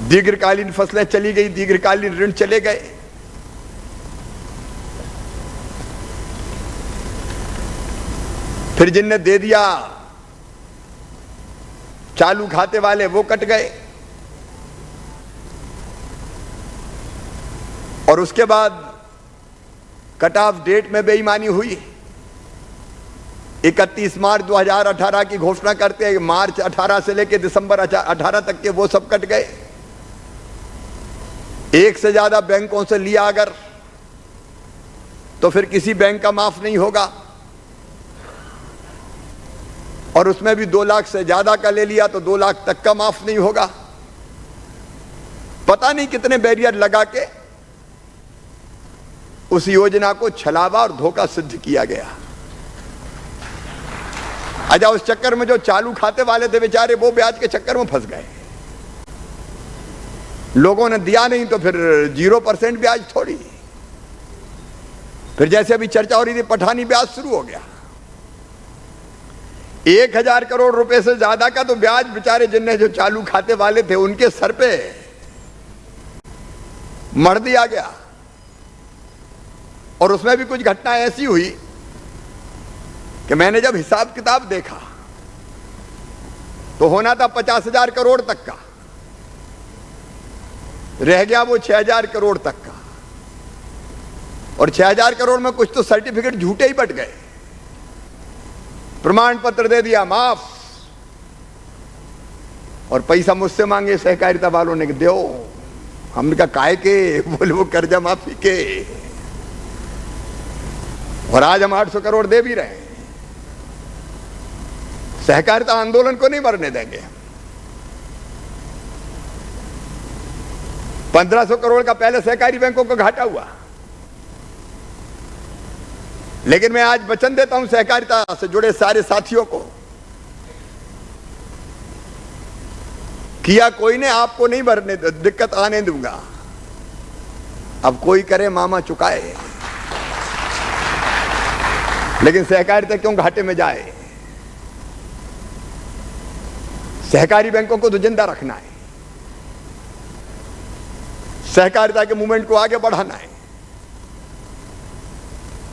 दीर्घकालीन फसलें चली गई, दीर्घकालीन ऋण चले गए। फिर जिनने दे दिया चालू खाते वाले, वो कट गए। और उसके बाद कट ऑफ डेट में बेईमानी हुई। 31 मार्च 2018 की घोषणा करते हैं, मार्च 18 से लेकर दिसंबर 18 तक के वो सब कट गए। एक से ज्यादा बैंकों से लिया अगर, तो फिर किसी बैंक का माफ नहीं होगा। और उसमें भी 2 लाख से ज्यादा का ले लिया तो 2 लाख तक का माफ नहीं होगा। पता नहीं कितने बैरियर लगा के उस योजना को छलावा और धोखा सिद्ध किया गया। अच्छा, उस चक्कर में जो चालू खाते वाले थे बेचारे, वो ब्याज के चक्कर में फंस गए। लोगों ने दिया नहीं तो फिर 0% ब्याज थोड़ी। फिर जैसे अभी चर्चा हो रही थी, पठानी ब्याज शुरू हो गया। 1000 करोड़ रुपए से ज्यादा का तो ब्याज बेचारे जिनने जो चालू खाते वाले थे उनके सर पे मढ़ दिया गया। और उसमें भी कुछ घटना ऐसी हुई कि मैंने जब हिसाब किताब देखा तो होना था 50,000 करोड़ तक का, रह गया वो 6,000 करोड़ तक का। और 6,000 करोड़ में कुछ तो सर्टिफिकेट झूठे ही बट गए, प्रमाण पत्र दे दिया माफ, और पैसा मुझसे मांगे सहकारिता वालों ने कि दो। हमने कहा काहे के? बोले वो कर्जा माफी के। और आज हम 800 करोड़ दे भी रहे हैं। सहकारिता आंदोलन को नहीं मरने देंगे। 1500 करोड़ का पहले सहकारी बैंकों को घाटा हुआ, लेकिन मैं आज वचन देता हूं सहकारिता से जुड़े सारे साथियों को, किया कोई ने, आपको नहीं भरने दिक्कत आने दूंगा। अब कोई करे मामा चुकाए, लेकिन सहकारिता क्यों घाटे में जाए? सहकारी बैंकों को तो जिंदा रखना है, सहकारिता के मूवमेंट को आगे बढ़ाना है।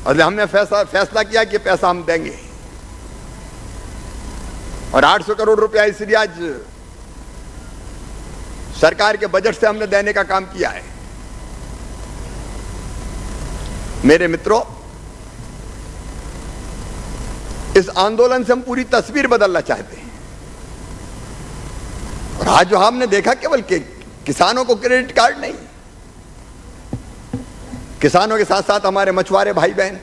और हमने फैसला किया कि पैसा हम देंगे। और 800 करोड़ रुपया इसलिए आज सरकार के बजट से हमने देने का काम किया है। मेरे मित्रों, इस आंदोलन से हम पूरी तस्वीर बदलना चाहते हैं। और आज जो हमने देखा, केवल किसानों को क्रेडिट कार्ड नहीं, किसानों के साथ साथ हमारे मछुआरे भाई बहन,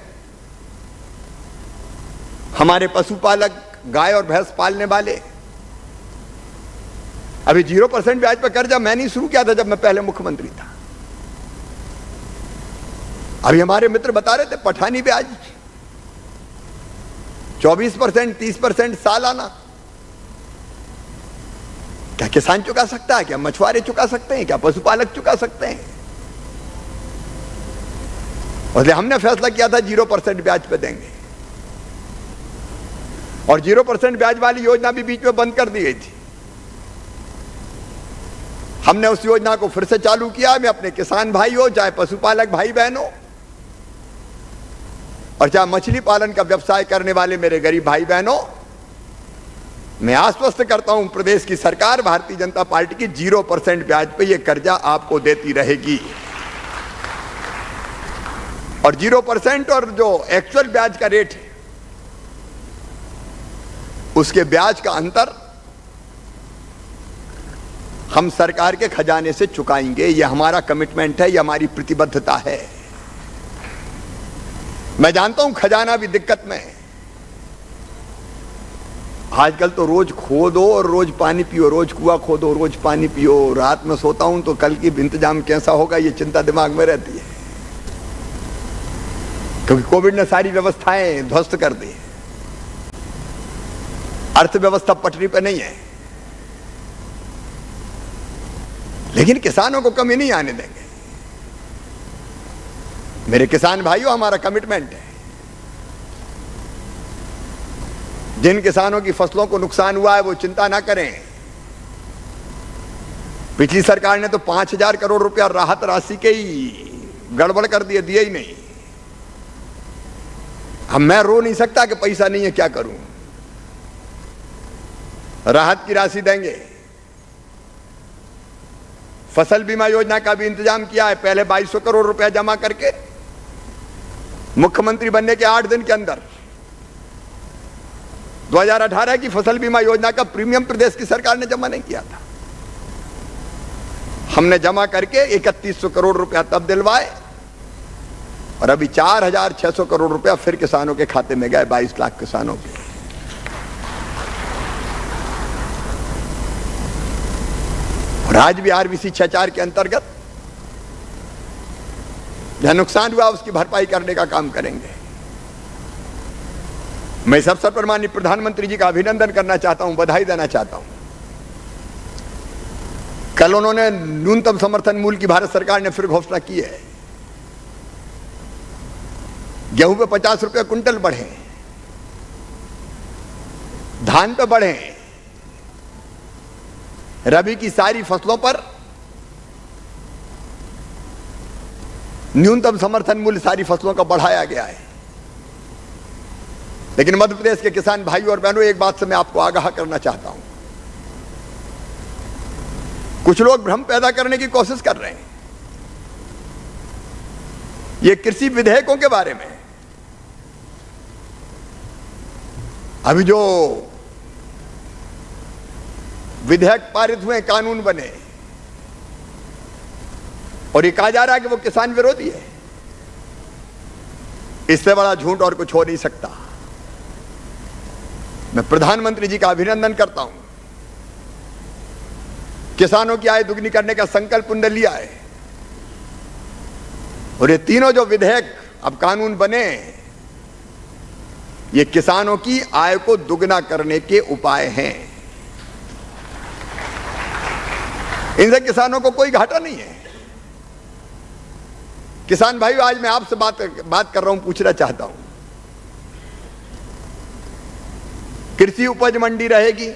हमारे पशुपालक, गाय और भैंस पालने वाले। अभी 0% ब्याज पर कर्जा मैं नहीं शुरू किया था जब मैं पहले मुख्यमंत्री था। अभी हमारे मित्र बता रहे थे पठानी ब्याज 24%, 30% सालाना। क्या किसान चुका सकता है? क्या मछुआरे चुका सकते हैं? क्या पशुपालक चुका सकते हैं? और हमने फैसला किया था 0% ब्याज पे देंगे। और 0% ब्याज वाली योजना भी बीच में बंद कर दी गई थी। हमने उस योजना को फिर से चालू किया। मैं अपने किसान भाई हो, चाहे पशुपालक भाई बहन हो, और चाहे मछली पालन का व्यवसाय करने वाले मेरे गरीब भाई बहनों, मैं आश्वस्त करता हूं प्रदेश की सरकार, भारतीय जनता पार्टी की 0% ब्याज पे ये कर्जा आपको देती रहेगी। और 0% और जो एक्चुअल ब्याज का रेट है, उसके ब्याज का अंतर हम सरकार के खजाने से चुकाएंगे। यह हमारा कमिटमेंट है, यह हमारी प्रतिबद्धता है। मैं जानता हूं खजाना भी दिक्कत में है। आजकल तो रोज खोदो और रोज पानी पियो, रोज कुआं खोदो रोज पानी पियो। रात में सोता हूं तो कल की इंतजाम कैसा होगा ये चिंता दिमाग में रहती है, क्योंकि कोविड ने सारी व्यवस्थाएं ध्वस्त कर दी। अर्थव्यवस्था पटरी पे नहीं है, लेकिन किसानों को कमी नहीं आने देंगे। मेरे किसान भाइयों, हमारा कमिटमेंट है, जिन किसानों की फसलों को नुकसान हुआ है वो चिंता ना करें। पिछली सरकार ने तो 5,000 करोड़ रुपया राहत राशि के ही गड़बड़ कर दिए, दिए ही नहीं। अब मैं रो नहीं सकता कि पैसा नहीं है, क्या करूं। राहत की राशि देंगे। फसल बीमा योजना का भी इंतजाम किया है। पहले 2200 करोड़ रुपया जमा करके मुख्यमंत्री बनने के 8 दिन के अंदर 2018 की फसल बीमा योजना का प्रीमियम प्रदेश की सरकार ने जमा नहीं किया था। हमने जमा करके 3100 करोड़ रुपया तब दिलवाए, और अभी 4,600 करोड़ रुपया फिर किसानों के खाते में गए, 22 लाख किसानों के। और आज भी आरबीसी 6-4 के अंतर्गत जहां नुकसान हुआ उसकी भरपाई करने का काम करेंगे। मैं इस अवसर पर माननीय प्रधानमंत्री जी का अभिनंदन करना चाहता हूं, बधाई देना चाहता हूं। कल उन्होंने न्यूनतम समर्थन मूल्य की भारत सरकार ने फिर घोषणा की है। गेहूं पे 50 रुपये कुंटल बढ़े, धान पे बढ़े, रबी की सारी फसलों पर न्यूनतम समर्थन मूल्य सारी फसलों का बढ़ाया गया है। लेकिन मध्य प्रदेश के किसान भाइयों और बहनों, एक बात से मैं आपको आगाह करना चाहता हूं। कुछ लोग भ्रम पैदा करने की कोशिश कर रहे हैं। ये कृषि विधेयकों के बारे में अभी जो विधेयक पारित हुए, कानून बने, और ये कहा जा रहा है कि वो किसान विरोधी है। इससे बड़ा झूठ और कुछ हो नहीं सकता। मैं प्रधानमंत्री जी का अभिनंदन करता हूं। किसानों की आय दुगनी करने का संकल्प उन्होंने लिया है, और ये तीनों जो विधेयक अब कानून बने, ये किसानों की आय को दुगना करने के उपाय हैं। इनसे किसानों को कोई घाटा नहीं है। किसान भाइयों, आज मैं आपसे बात कर रहा हूं, पूछना चाहता हूं, कृषि उपज मंडी रहेगी।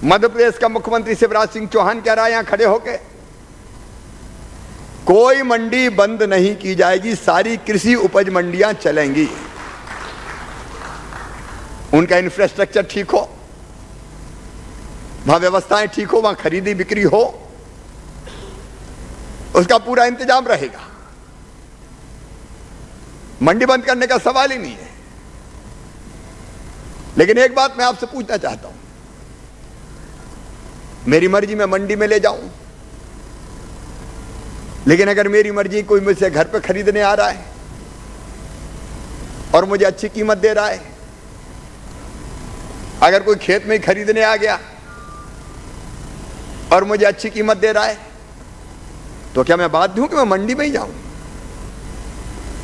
मध्य प्रदेश का मुख्यमंत्री शिवराज सिंह चौहान कह रहा है यहां खड़े होकर, कोई मंडी बंद नहीं की जाएगी, सारी कृषि उपज मंडियां चलेंगी। उनका इंफ्रास्ट्रक्चर ठीक हो, वहां व्यवस्थाएं ठीक हो, वहां खरीदी बिक्री हो, उसका पूरा इंतजाम रहेगा। मंडी बंद करने का सवाल ही नहीं है। लेकिन एक बात मैं आपसे पूछना चाहता हूं, मेरी मर्जी में मंडी में ले जाऊं, लेकिन अगर मेरी मर्जी कोई मुझसे घर पे खरीदने आ रहा है और मुझे अच्छी कीमत दे रहा है, अगर कोई खेत में ही खरीदने आ गया और मुझे अच्छी कीमत दे रहा है, तो क्या मैं बाध्य हूं कि मैं मंडी में ही जाऊं?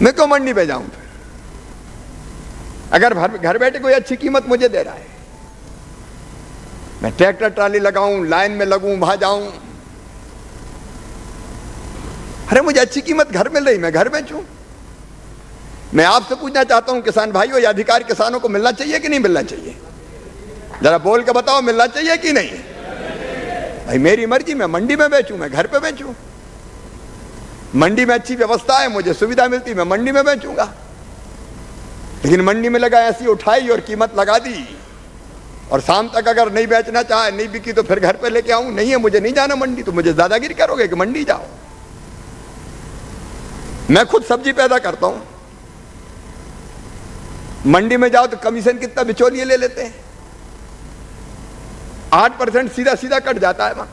मैं क्यों मंडी में जाऊं? फिर अगर घर बैठे कोई अच्छी कीमत मुझे दे रहा है, मैं ट्रैक्टर ट्राली लगाऊं, लाइन में लगूं, वहां जाऊं, अरे मुझे अच्छी कीमत घर मिल रही, मैं घर बेचूं। मैं आपसे पूछना चाहता हूं किसान भाइयों, यह अधिकार किसानों को मिलना चाहिए कि नहीं मिलना चाहिए? जरा बोल के बताओ, मिलना चाहिए कि नहीं? भाई मेरी मर्जी, मैं मंडी में बेचूं, मैं घर पे बेचूं। मंडी में अच्छी व्यवस्था है, मुझे सुविधा मिलती, मैं मंडी में बेचूंगा। लेकिन मंडी में लगा ऐसी उठाई और कीमत लगा दी, और शाम तक अगर नहीं बेचना चाहे, नहीं बिकी, तो फिर घर पे लेके आऊं? नहीं है, मुझे नहीं जाना मंडी, तो मुझे दादागिरी करोगे कि मंडी जाओ? मैं खुद सब्जी पैदा करता हूं, मंडी में जाओ तो कमीशन कितना बिचौलिए ले लेते हैं, 8% सीधा सीधा कट जाता है वहां।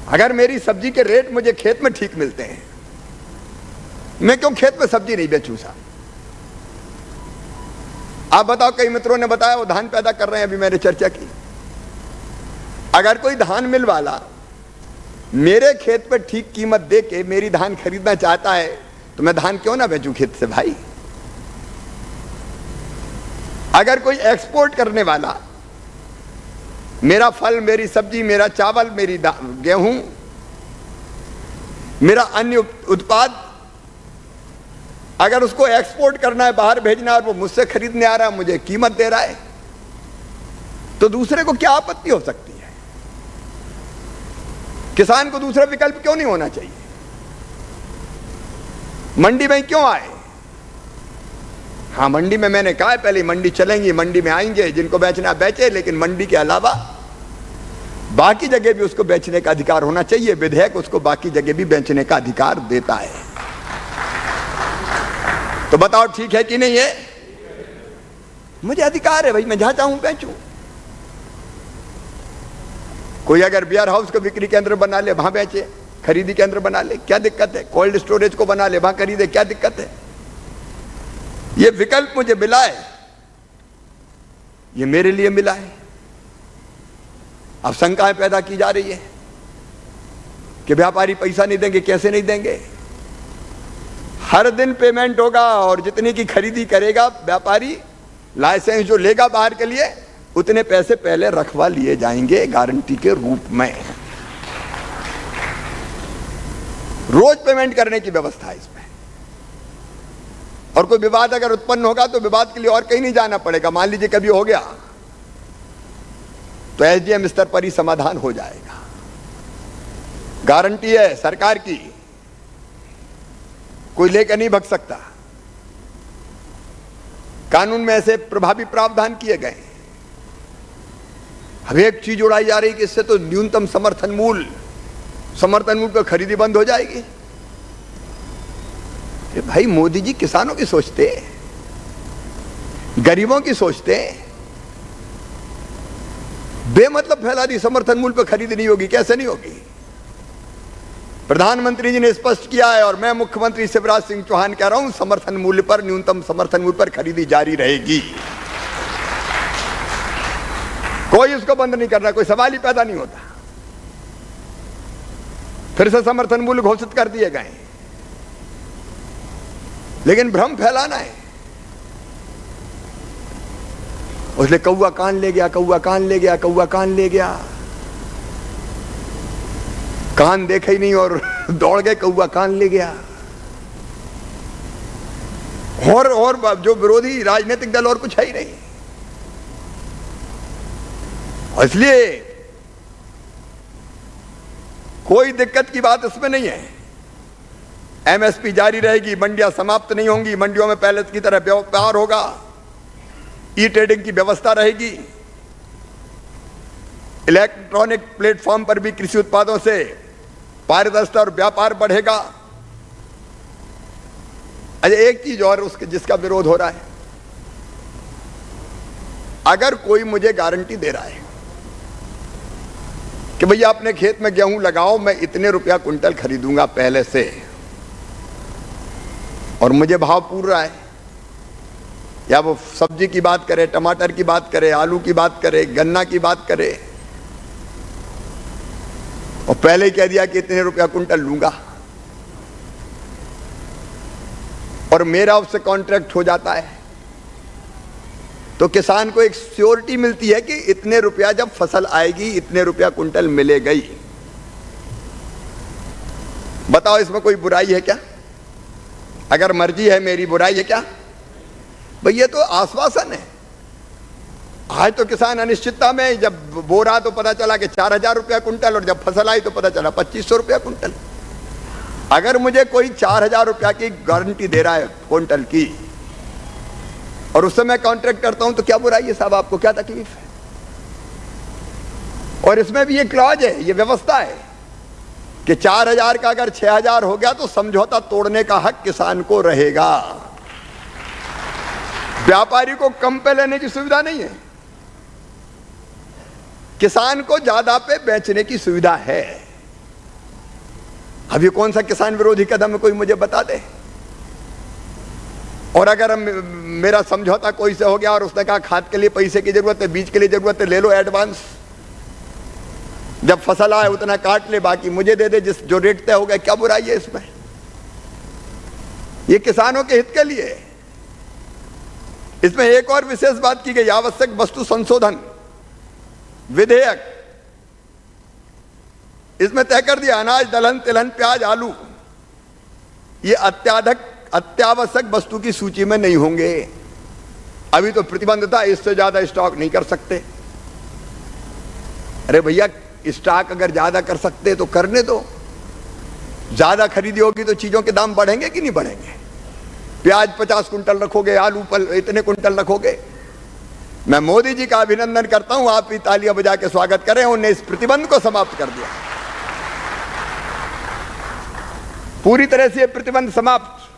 अगर मेरी सब्जी के रेट मुझे खेत में ठीक मिलते हैं, मैं क्यों खेत में सब्जी नहीं बेचूं साहब? आप बताओ, कई मित्रों ने बताया वो धान पैदा कर रहे हैं, अभी मैंने चर्चा की। अगर कोई धान मिल वाला मेरे खेत पे ठीक कीमत दे के मेरी धान खरीदना चाहता है, तो मैं धान क्यों ना बेचूं खेत से भाई? अगर कोई एक्सपोर्ट करने वाला मेरा फल, मेरी सब्जी, मेरा चावल, मेरी गेहूं, मेरा अन्य उत्पाद, अगर उसको एक्सपोर्ट करना है, बाहर भेजना है, और वो मुझसे खरीदने आ रहा है, मुझे कीमत दे रहा है, तो दूसरे को क्या आपत्ति हो सकती है? किसान को दूसरा विकल्प क्यों नहीं होना चाहिए? मंडी में क्यों आए? हाँ, मंडी में मैंने कहा है पहले, मंडी चलेंगी, मंडी में आएंगे, जिनको बेचना बेचे, लेकिन मंडी के अलावा बाकी जगह भी उसको बेचने का अधिकार होना चाहिए। विधेयक उसको बाकी जगह भी बेचने का अधिकार देता है। तो बताओ ठीक है कि नहीं है? मुझे अधिकार है भाई, मैं जहां चाहूं बेचूं। कोई अगर बियर हाउस को बिक्री केंद्र बना ले, वहां बेचे, खरीदी केंद्र बना ले, क्या दिक्कत है? कोल्ड स्टोरेज को बना ले, वहां खरीदे, क्या दिक्कत है? ये विकल्प मुझे मिला है, ये मेरे लिए मिला है। अब शंकाएं पैदा की जा रही है कि व्यापारी पैसा नहीं देंगे, कैसे नहीं देंगे। हर दिन पेमेंट होगा और जितनी की खरीदी करेगा व्यापारी, लाइसेंस जो लेगा बाहर के लिए, उतने पैसे पहले रखवा लिए जाएंगे गारंटी के रूप में। रोज पेमेंट करने की व्यवस्था है इसमें। और कोई विवाद अगर उत्पन्न होगा तो विवाद के लिए और कहीं नहीं जाना पड़ेगा। मान लीजिए कभी हो गया तो एसडीएम स्तर पर ही समाधान हो जाएगा। गारंटी है सरकार की, कोई लेकर नहीं भग सकता। कानून में ऐसे प्रभावी प्रावधान किए गए। अब एक चीज उड़ाई जा रही कि इससे तो न्यूनतम समर्थन मूल्य पर खरीदी बंद हो जाएगी। भाई मोदी जी किसानों की सोचते, गरीबों की सोचते, बेमतलब फैला दी समर्थन मूल्य पर खरीदी नहीं होगी। कैसे नहीं होगी? प्रधानमंत्री जी ने स्पष्ट किया है और मैं मुख्यमंत्री शिवराज सिंह चौहान कह रहा हूं, समर्थन मूल्य पर, न्यूनतम समर्थन मूल्य पर खरीदी जारी रहेगी। कोई इसको बंद नहीं कर रहा, कोई सवाल ही पैदा नहीं होता। फिर से समर्थन मूल्य घोषित कर दिए गए, लेकिन भ्रम फैलाना है। उसने कौवा कान ले गया, कौवा कान ले गया, कौवा कान ले गया, कान देखा ही नहीं और दौड़ गए, कौवा कान ले गया। और जो विरोधी राजनीतिक दल और कुछ है ही नहीं। इसलिए कोई दिक्कत की बात इसमें नहीं है। एमएसपी जारी रहेगी, मंडियां समाप्त नहीं होंगी, मंडियों में पहले की तरह व्यापार होगा, ई ट्रेडिंग की व्यवस्था रहेगी, इलेक्ट्रॉनिक प्लेटफॉर्म पर भी कृषि उत्पादों से पारदर्शिता और व्यापार बढ़ेगा। अच्छा, एक चीज और उसके जिसका विरोध हो रहा है, अगर कोई मुझे गारंटी दे रहा है कि भैया अपने खेत में गेहूं लगाओ, मैं इतने रुपया कुंटल खरीदूंगा पहले से, और मुझे भाव पूर रहा है, या वो सब्जी की बात करे, टमाटर की बात करे, आलू की बात करे, गन्ना की बात करे, और पहले ही कह दिया कि इतने रुपया कुंटल लूंगा, और मेरा उससे कॉन्ट्रैक्ट हो जाता है, तो किसान को एक श्योरिटी मिलती है कि इतने रुपया जब फसल आएगी इतने रुपया कुंटल मिलेगा ही। बताओ इसमें कोई बुराई है क्या? अगर मर्जी है मेरी, बुराई है क्या? भैया तो आश्वासन है। आज तो किसान अनिश्चितता में, जब बोरा तो पता चला कि 4000 रुपया कुंटल, और जब फसल आई तो पता चला 2500 रुपया कुंटल। अगर मुझे कोई 4000 रुपया की गारंटी दे रहा है कुंटल की, और उससे मैं कॉन्ट्रैक्ट करता हूं, तो क्या बुराई है साहब? आपको क्या तकलीफ है? और इसमें भी ये क्लॉज है, ये व्यवस्था है कि 4000 का अगर 6000 हो गया तो समझौता तोड़ने का हक किसान को रहेगा। व्यापारी को कम पे लेने की सुविधा नहीं है, किसान को ज्यादा पे बेचने की सुविधा है। अभी कौन सा किसान विरोधी कदम है, कोई मुझे बता दे। और अगर मेरा समझौता कोई से हो गया और उसने कहा खाद के लिए पैसे की जरूरत है, बीज के लिए जरूरत है, ले लो एडवांस, जब फसल आए उतना काट ले, बाकी मुझे दे दे, जिस जो रेट तय हो गया, क्या बुराई है इसमें? ये किसानों के हित के लिए। इसमें एक और विशेष बात की गई, आवश्यक वस्तु संशोधन विधेयक। इसमें तय कर दिया अनाज, दलहन, तिलहन, प्याज, आलू ये अत्यावश्यक वस्तु की सूची में नहीं होंगे। अभी तो प्रतिबंध था, इससे ज्यादा स्टॉक नहीं कर सकते। अरे भैया, स्टॉक अगर ज्यादा कर सकते तो करने दो। ज्यादा खरीदी होगी तो चीजों के दाम बढ़ेंगे कि नहीं बढ़ेंगे? प्याज 50 कुंटल रखोगे, आलू पर इतने कुंटल रखोगे। मैं मोदी जी का अभिनंदन करता हूं, आप भी तालियां बजा के स्वागत करें, उन्होंने इस प्रतिबंध को समाप्त कर दिया। पूरी तरह से प्रतिबंध समाप्त।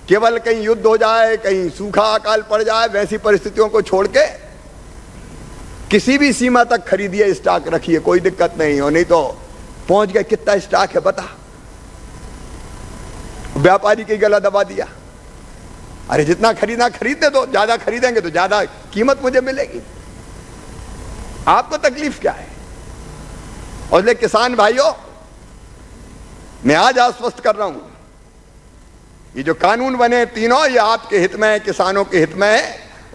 केवल कहीं युद्ध हो जाए, कहीं सूखा अकाल पड़ जाए, वैसी परिस्थितियों को छोड़ के किसी भी सीमा तक खरीदिए, स्टॉक रखिए, कोई दिक्कत नहीं हो। नहीं तो पहुंच गए, कितना स्टॉक है बता, व्यापारी की गला दबा दिया। अरे जितना खरीदना खरीदने दो, ज्यादा खरीदेंगे तो ज्यादा कीमत मुझे मिलेगी। आपको तकलीफ क्या है? और इसलिए किसान भाइयों, मैं आज आश्वस्त कर रहा हूं, ये जो कानून बने तीनों, ये आपके हित में है, किसानों के हित में है।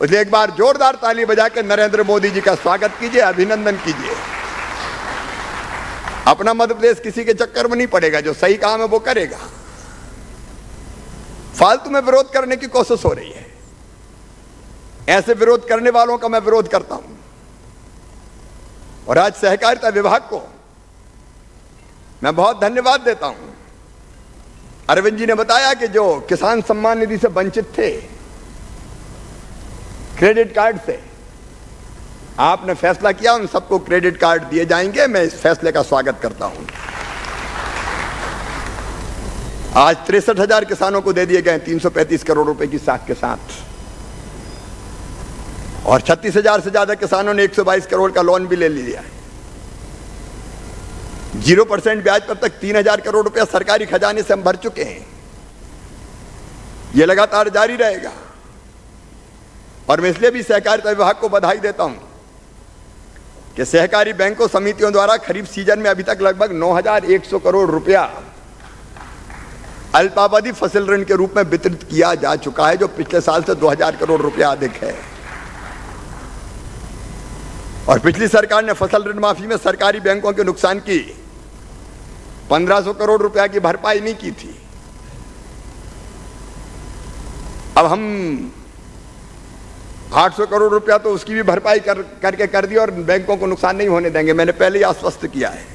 इसलिए एक बार जोरदार ताली बजा के नरेंद्र मोदी जी का स्वागत कीजिए, अभिनंदन कीजिए। अपना मध्य प्रदेश किसी के चक्कर में नहीं पड़ेगा, जो सही काम है वो करेगा। फालतू में विरोध करने की कोशिश हो रही है, ऐसे विरोध करने वालों का मैं विरोध करता हूं। और आज सहकारिता विभाग को मैं बहुत धन्यवाद देता हूं। अरविंद जी ने बताया कि जो किसान सम्मान निधि से वंचित थे क्रेडिट कार्ड से, आपने फैसला किया उन सबको क्रेडिट कार्ड दिए जाएंगे। मैं इस फैसले का स्वागत करता हूं। आज 63,000 किसानों को दे दिए गए 335 करोड़ रुपए की साख के साथ, और 36,000 से ज्यादा किसानों ने 122 करोड़ का लोन भी ले लिया है। 0% ब्याज पर तक 3,000 करोड़ रुपया सरकारी खजाने से हम भर चुके हैं। यह लगातार जारी रहेगा। और मैं इसलिए भी सहकारिता विभाग को बधाई देता हूं कि सहकारी बैंकों समितियों द्वारा खरीफ सीजन में अभी तक लगभग 9,100 करोड़ रुपया अल्पावधि फसल ऋण के रूप में वितरित किया जा चुका है, जो पिछले साल से 2,000 करोड़ रुपया अधिक है। और पिछली सरकार ने फसल ऋण माफी में सरकारी बैंकों के नुकसान की 1,500 करोड़ रुपया की भरपाई नहीं की थी। अब हम 800 करोड़ रुपया तो उसकी भी भरपाई करके कर दी, और बैंकों को नुकसान नहीं होने देंगे। मैंने पहले ही आश्वस्त किया है।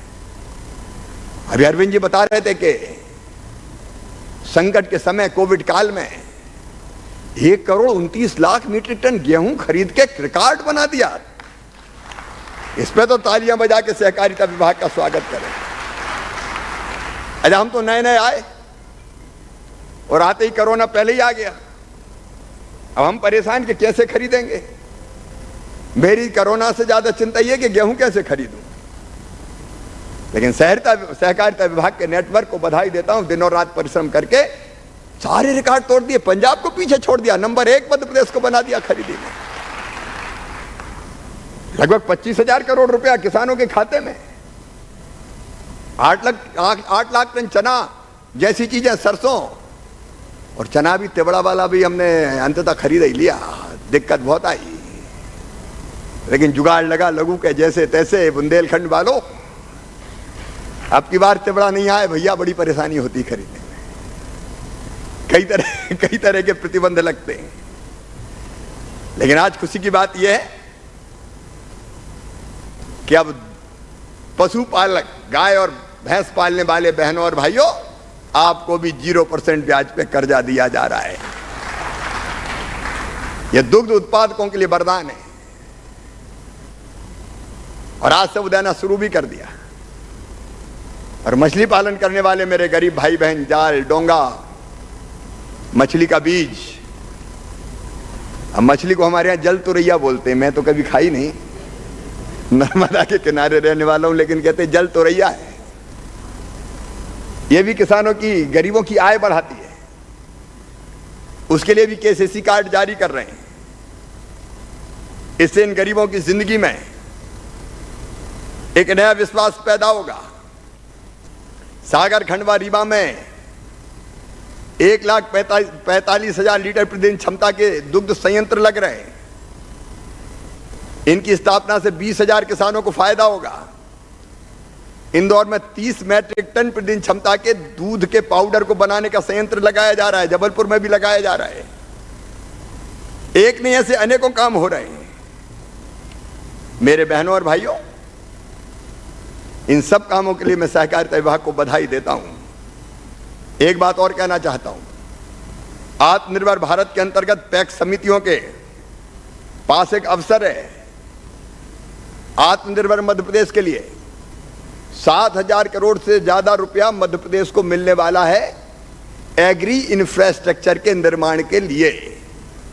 अभी अरविंद जी बता रहे थे कि संकट के समय कोविड काल में 1,29,00,000 मीट्रिक टन गेहूं खरीद के रिकॉर्ड बना दिया। इस पे तो तालियां बजा के सहकारिता विभाग का स्वागत करें। अरे हम तो नए नए आए और आते ही कोरोना पहले ही आ गया। अब हम परेशान कि कैसे खरीदेंगे। मेरी कोरोना से ज्यादा चिंता यह कि गेहूं कैसे खरीदूं। लेकिन सहकारिता विभाग के नेटवर्क को बधाई देता हूं, दिनों रात परिश्रम करके सारे रिकॉर्ड तोड़ दिए। पंजाब को पीछे छोड़ दिया, नंबर 1 मध्य प्रदेश को बना दिया खरीदी में। लगभग 25,000 करोड़ रुपया किसानों के खाते में। 8 लाख टन चना जैसी चीजें, सरसों और चना भी तिबड़ा वाला भी हमने अंततः खरीद ही लिया। दिक्कत बहुत आई, लेकिन जुगाड़ लगा लगू के जैसे तैसे। बुंदेलखंड वालों, अब की बार तिबड़ा नहीं आए भैया, बड़ी परेशानी होती खरीदने में। कई तरह के प्रतिबंध लगते हैं। लेकिन आज खुशी की बात यह है कि अब पशुपालक, गाय और भैंस पालने वाले बहनों और भाइयों, आपको भी 0% ब्याज पे कर्जा दिया जा रहा है। यह दुग्ध उत्पादकों के लिए वरदान है। और आज से वो देना शुरू भी कर दिया। और मछली पालन करने वाले मेरे गरीब भाई बहन, जाल, डोंगा, मछली का बीज। अब मछली को हमारे यहां जल तुरैया बोलते हैं। मैं तो कभी खाई नहीं, नर्मदा के किनारे रहने वाला हूं, लेकिन कहते जल तुरैया है। यह भी किसानों की, गरीबों की आय बढ़ाती है। उसके लिए भी केसीसी कार्ड जारी कर रहे हैं। इससे इन गरीबों की जिंदगी में एक नया विश्वास पैदा होगा। सागर खंडवा रीवा में 1,45,000 लीटर प्रतिदिन क्षमता के दुग्ध संयंत्र लग रहे हैं। इनकी स्थापना से 20,000 किसानों को फायदा होगा। इंदौर में 30 मैट्रिक टन प्रतिदिन क्षमता के दूध के पाउडर को बनाने का संयंत्र लगाया जा रहा है। जबलपुर में भी लगाया जा रहा है। एक नहीं, ऐसे अनेकों काम हो रहे हैं। मेरे बहनों और भाइयों, इन सब कामों के लिए मैं सहकारिता विभाग को बधाई देता हूं। एक बात और कहना चाहता हूं, आत्मनिर्भर भारत के अंतर्गत पैक्स समितियों के पास एक अवसर है। आत्मनिर्भर मध्य प्रदेश के लिए 7,000 करोड़ से ज्यादा रुपया मध्य प्रदेश को मिलने वाला है एग्री इंफ्रास्ट्रक्चर के निर्माण के लिए।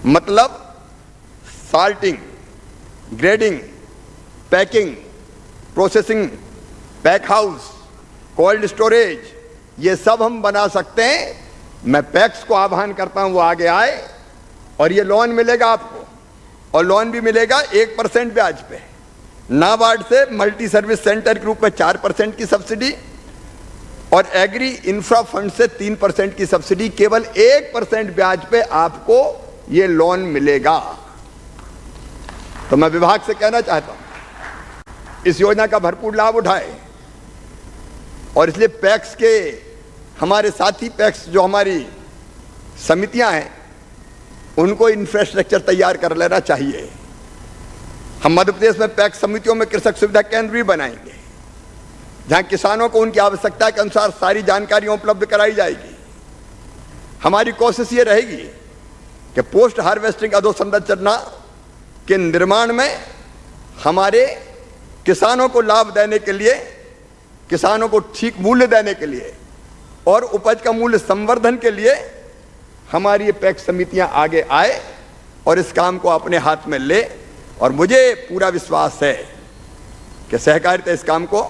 मतलब salting, grading, packing, processing, pack house, cold storage, ये सब हम बना सकते हैं। मैं पैक्स को आह्वान करता हूं वो आगे आए, और ये लोन मिलेगा आपको, और लोन भी मिलेगा 1% ब्याज पे। नाबार्ड से मल्टी सर्विस सेंटर के रूप में 4% की सब्सिडी और एग्री इंफ्रा फंड से 3% की सब्सिडी, केवल 1% ब्याज पे आपको ये लोन मिलेगा। तो मैं विभाग से कहना चाहता हूं इस योजना का भरपूर लाभ उठाए और इसलिए पैक्स के हमारे साथी पैक्स जो हमारी समितियां हैं उनको इंफ्रास्ट्रक्चर तैयार कर लेना चाहिए। हम मध्य प्रदेश में पैक्स समितियों में कृषक सुविधा केंद्र भी बनाएंगे जहां किसानों को उनकी आवश्यकता के अनुसार सारी जानकारियां उपलब्ध कराई जाएगी। हमारी कोशिश ये रहेगी कि पोस्ट हार्वेस्टिंग अधोसंरचना के निर्माण में हमारे किसानों को लाभ देने के लिए, किसानों को ठीक मूल्य देने के लिए और उपज का मूल्य संवर्धन के लिए हमारी ये पैक्स समितियां आगे आए और इस काम को अपने हाथ में ले। और मुझे पूरा विश्वास है कि सहकारिता इस काम को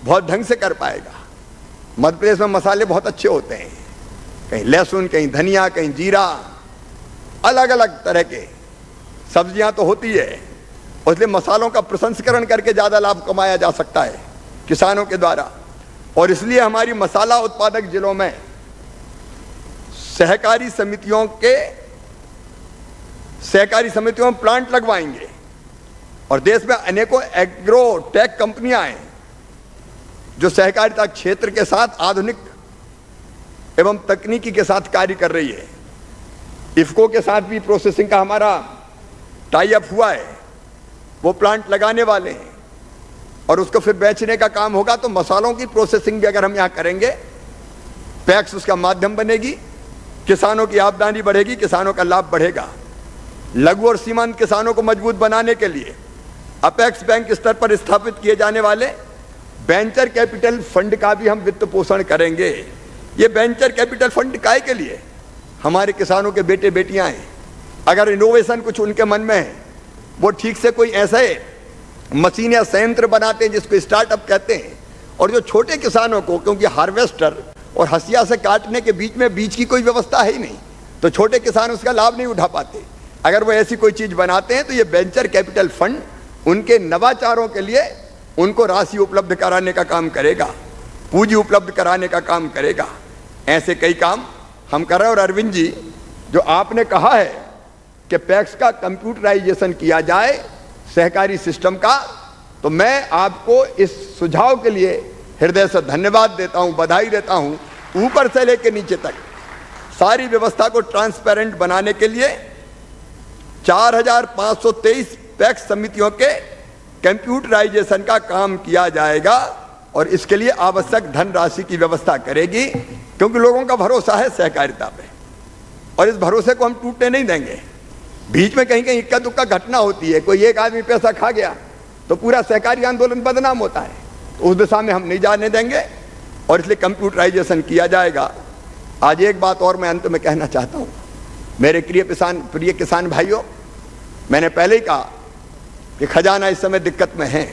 बहुत ढंग से कर पाएगा। मध्य प्रदेश में मसाले बहुत अच्छे होते हैं, कहीं लहसुन, कहीं धनिया, कहीं जीरा, अलग अलग तरह के सब्जियां तो होती है, इसलिए मसालों का प्रसंस्करण करके ज़्यादा लाभ कमाया जा सकता है किसानों के द्वारा। और इसलिए हमारी मसाला उत्पादक जिलों में सहकारी समितियों में प्लांट लगवाएंगे और देश में अनेकों एग्रो टेक कंपनियां हैं जो सहकारिता क्षेत्र के साथ आधुनिक एवं तकनीकी के साथ कार्य कर रही है। इफ्को के साथ भी प्रोसेसिंग का हमारा टाई अप हुआ है, वो प्लांट लगाने वाले हैं और उसको फिर बेचने का काम होगा। तो मसालों की प्रोसेसिंग भी अगर हम यहाँ करेंगे, पैक्स उसका माध्यम बनेगी, किसानों की आमदनी बढ़ेगी, किसानों का लाभ बढ़ेगा। लघु और सीमांत किसानों को मजबूत बनाने के लिए अपेक्स बैंक स्तर पर स्थापित किए जाने वाले वेंचर कैपिटल फंड का भी हम वित्त पोषण करेंगे। ये वेंचर कैपिटल फंड काहे के लिए? हमारे किसानों के बेटे बेटियां हैं, अगर इनोवेशन कुछ उनके मन में है, वो ठीक से कोई ऐसे मशीन या संयंत्र बनाते हैं जिसको स्टार्टअप कहते हैं, और जो छोटे किसानों को, क्योंकि हार्वेस्टर और हसिया से काटने के बीच में बीज की कोई व्यवस्था है ही नहीं, तो छोटे किसान उसका लाभ नहीं उठा पाते। अगर वो ऐसी कोई चीज बनाते हैं तो ये वेंचर कैपिटल फंड उनके नवाचारों के लिए उनको राशि उपलब्ध कराने का काम करेगा, पूंजी उपलब्ध कराने का काम करेगा। ऐसे कई काम हम कर रहे हैं। और अरविंद जी, जो आपने कहा है कि पैक्स का कंप्यूटराइजेशन किया जाए सहकारी सिस्टम का, तो मैं आपको इस सुझाव के लिए हृदय से धन्यवाद देता हूं, बधाई देता हूं। ऊपर से लेकर नीचे तक सारी व्यवस्था को ट्रांसपेरेंट बनाने के लिए 4523 पैक्स समितियों के कंप्यूटराइजेशन का काम किया जाएगा और इसके लिए आवश्यक धनराशि की व्यवस्था करेगी, क्योंकि लोगों का भरोसा है सहकारिता पे और इस भरोसे को हम टूटने नहीं देंगे। बीच में कहीं कहीं इक्का दुक्का घटना होती है, कोई एक आदमी पैसा खा गया तो पूरा सहकारी आंदोलन बदनाम होता है, तो उस दिशा में हम नहीं जाने देंगे और इसलिए कंप्यूटराइजेशन किया जाएगा। आज एक बात और मैं अंत में कहना चाहता हूँ, मेरे प्रिय किसान भाइयों, मैंने पहले ही कहा कि खजाना इस समय दिक्कत में है,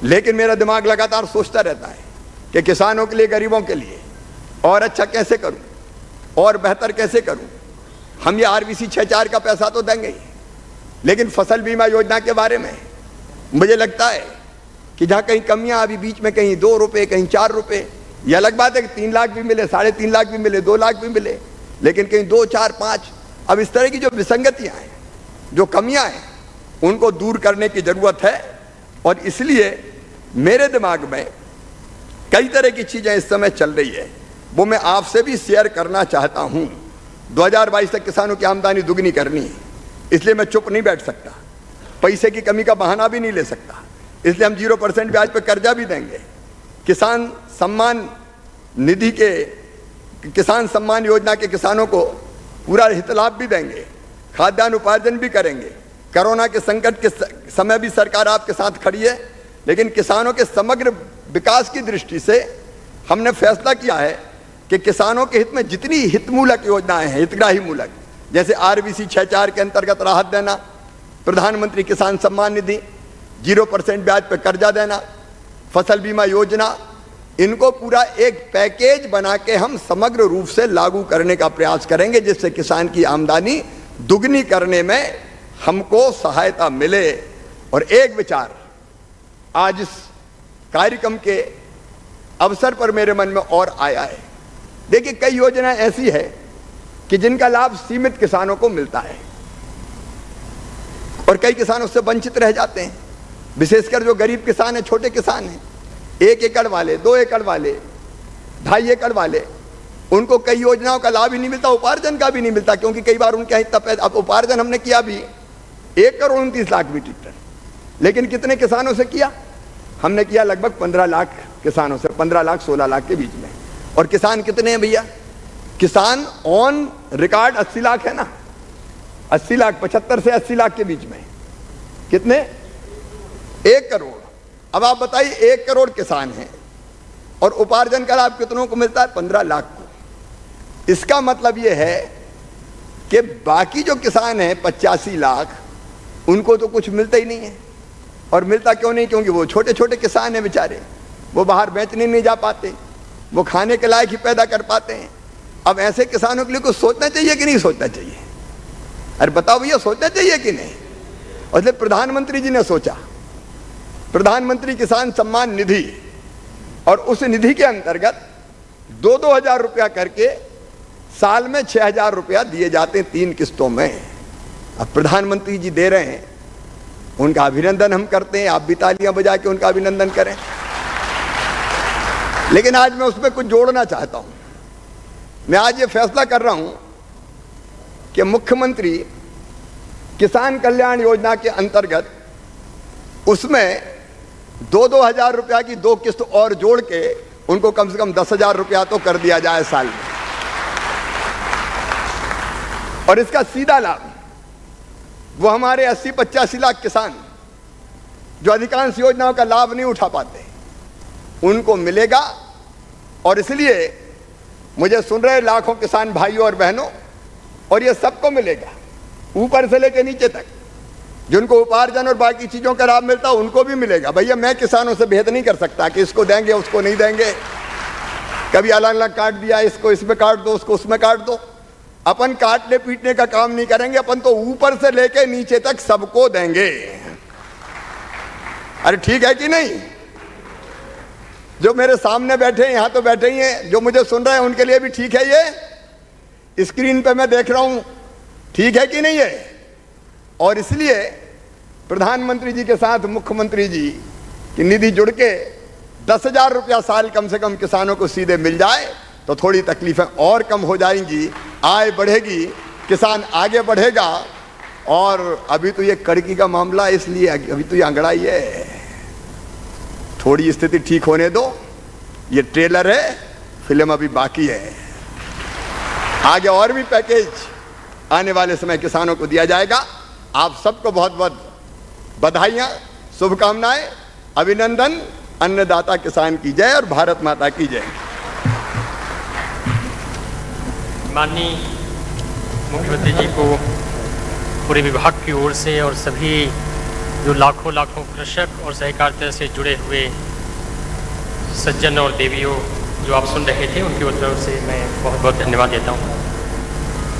लेकिन मेरा दिमाग लगातार सोचता रहता है कि किसानों के लिए, गरीबों के लिए और अच्छा कैसे करूं और बेहतर कैसे करूं। हम ये RBC 6.4 का पैसा तो देंगे ही, लेकिन फसल बीमा योजना के बारे में मुझे लगता है कि जहाँ कहीं कमियां अभी बीच में, कहीं 2 रुपये, कहीं 4 रुपये, यह अलग बात है कि 3 लाख भी मिले, 3.5 लाख भी मिले, 2 लाख भी मिले, लेकिन कहीं 2, 4, 5, अब इस तरह की जो विसंगतियां हैं, जो कमियां हैं, उनको दूर करने की जरूरत है। और इसलिए मेरे दिमाग में कई तरह की चीजें इस समय चल रही है, वो मैं आपसे भी शेयर करना चाहता हूं। 2022 तक किसानों की आमदनी दुगनी करनी है, इसलिए मैं चुप नहीं बैठ सकता, पैसे की कमी का बहाना भी नहीं ले सकता, इसलिए हम 0% ब्याज पर कर्जा भी देंगे। किसान सम्मान निधि के, किसान सम्मान योजना के किसानों को पूरा हित लाभ भी देंगे, खाद्यान्न उपार्जन भी करेंगे। कोरोना के संकट के समय भी सरकार आपके साथ खड़ी है, लेकिन किसानों के समग्र विकास की दृष्टि से हमने फैसला किया है कि किसानों के हित में जितनी हितमूलक योजनाएं हैं, हितग्राही मूलक, जैसे RBC 6.4 के अंतर्गत राहत देना, प्रधानमंत्री किसान सम्मान निधि, 0% ब्याज पर कर्जा देना, फसल बीमा योजना, इनको पूरा एक पैकेज बना के हम समग्र रूप से लागू करने का प्रयास करेंगे, जिससे किसान की आमदनी दुगनी करने में हमको सहायता मिले। और एक विचार आज इस कार्यक्रम के अवसर पर मेरे मन में और आया है। देखिए, कई योजनाएं ऐसी है कि जिनका लाभ सीमित किसानों को मिलता है और कई किसान उससे वंचित रह जाते हैं। विशेषकर जो गरीब किसान है, छोटे किसान हैं, 1 एकड़ वाले, 2 एकड़ वाले, 2.5 एकड़ वाले, उनको कई योजनाओं का लाभ ही नहीं मिलता, उपार्जन का भी नहीं मिलता, क्योंकि कई बार उनके यहाँ इतना अब उपार्जन हमने किया भी 1,29,00,000 मीट्रिक टन, लेकिन कितने किसानों से किया? हमने किया लगभग 15 लाख किसानों से, 15 लाख 16 लाख के बीच में। और किसान कितने हैं भैया? किसान ऑन रिकॉर्ड 80 लाख है ना, 80 लाख, 75 से 80 लाख के बीच में। कितने? 1 करोड़। अब आप बताइए, 1 करोड़ किसान हैं और उपार्जन का लाभ कितनों को मिलता है? 15 लाख को। इसका मतलब यह है कि बाकी जो किसान हैं 85 लाख, उनको तो कुछ मिलता ही नहीं है। और मिलता क्यों नहीं? क्योंकि वो छोटे छोटे किसान हैं बेचारे, वो बाहर बेचने नहीं जा पाते, वो खाने के लायक ही पैदा कर पाते हैं। अब ऐसे किसानों के लिए कुछ सोचना चाहिए कि नहीं सोचना चाहिए? अरे बताओ भैया, सोचना चाहिए कि नहीं? और इसलिए प्रधानमंत्री जी ने सोचा, प्रधानमंत्री किसान सम्मान निधि, और उस निधि के अंतर्गत 2-2 हजार रुपया करके साल में 6,000 रुपया दिए जाते हैं 3 किस्तों में। अब प्रधानमंत्री जी दे रहे हैं, उनका अभिनंदन हम करते हैं, आप भी तालियां बजा के उनका अभिनंदन करें। लेकिन आज मैं उसमें कुछ जोड़ना चाहता हूं। मैं आज ये फैसला कर रहा हूं कि मुख्यमंत्री किसान कल्याण योजना के अंतर्गत उसमें 2-2 हजार रुपया की 2 किस्त और जोड़ के उनको कम से कम 10,000 रुपया तो कर दिया जाए साल में। और इसका सीधा लाभ वो हमारे 80-85 लाख किसान जो अधिकांश योजनाओं का लाभ नहीं उठा पाते, उनको मिलेगा। और इसलिए मुझे सुन रहे लाखों किसान भाइयों और बहनों, और ये सबको मिलेगा, ऊपर से लेकर नीचे तक। जिनको उपार्जन और बाकी चीजों का लाभ मिलता है उनको भी मिलेगा। भैया, मैं किसानों से भेद नहीं कर सकता कि इसको देंगे उसको नहीं देंगे, कभी अलग अलग काट दिया, इसको इसमें काट दो, उसको उसमें काट दो। अपन काटने पीटने का काम नहीं करेंगे, अपन तो ऊपर से लेके नीचे तक सबको देंगे। अरे ठीक है कि नहीं? जो मेरे सामने बैठे हैं, यहां तो बैठे ही हैं, जो मुझे सुन रहे हैं उनके लिए भी ठीक है ये? स्क्रीन पे मैं देख रहा हूं, ठीक है कि नहीं है? और इसलिए प्रधानमंत्री जी के साथ मुख्यमंत्री जी की निधि जुड़ के 10,000 रुपया साल कम से कम किसानों को सीधे मिल जाए तो थोड़ी तकलीफें और कम हो जाएंगी, आय बढ़ेगी, किसान आगे बढ़ेगा। और अभी तो ये कड़की का मामला है, इसलिए अभी तो ये अंगड़ाई है, थोड़ी स्थिति ठीक होने दो। ये ट्रेलर है, फिल्म अभी बाकी है। आगे और भी पैकेज आने वाले समय किसानों को दिया जाएगा। आप सबको बहुत बहुत बधाइयां, शुभकामनाएं, अभिनंदन। अन्नदाता किसान की जय और भारत माता की जय। माननीय मुख्यमंत्री जी को पूरे विभाग की ओर से और सभी जो लाखों लाखों कृषक और सहकारिता से जुड़े हुए सज्जन और देवियों जो आप सुन रहे थे, उनकी तरफ से मैं बहुत बहुत धन्यवाद देता हूँ।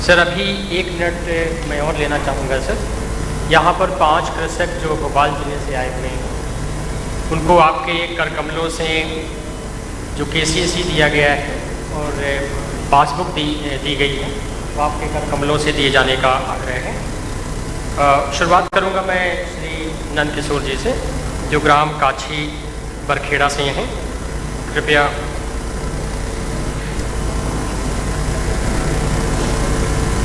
सर, अभी 1 मिनट मैं और लेना चाहूँगा सर। यहाँ पर 5 कृषक जो भोपाल जिले से आए हुए हैं, उनको आपके कर कमलों से जो KCC दिया गया है और पासबुक दी गई है, वो आपके कर कमलों से दिए जाने का आग्रह है। शुरुआत करूँगा मैं श्री नंद किशोर जी से, जो ग्राम काछी बरखेड़ा से हैं। कृपया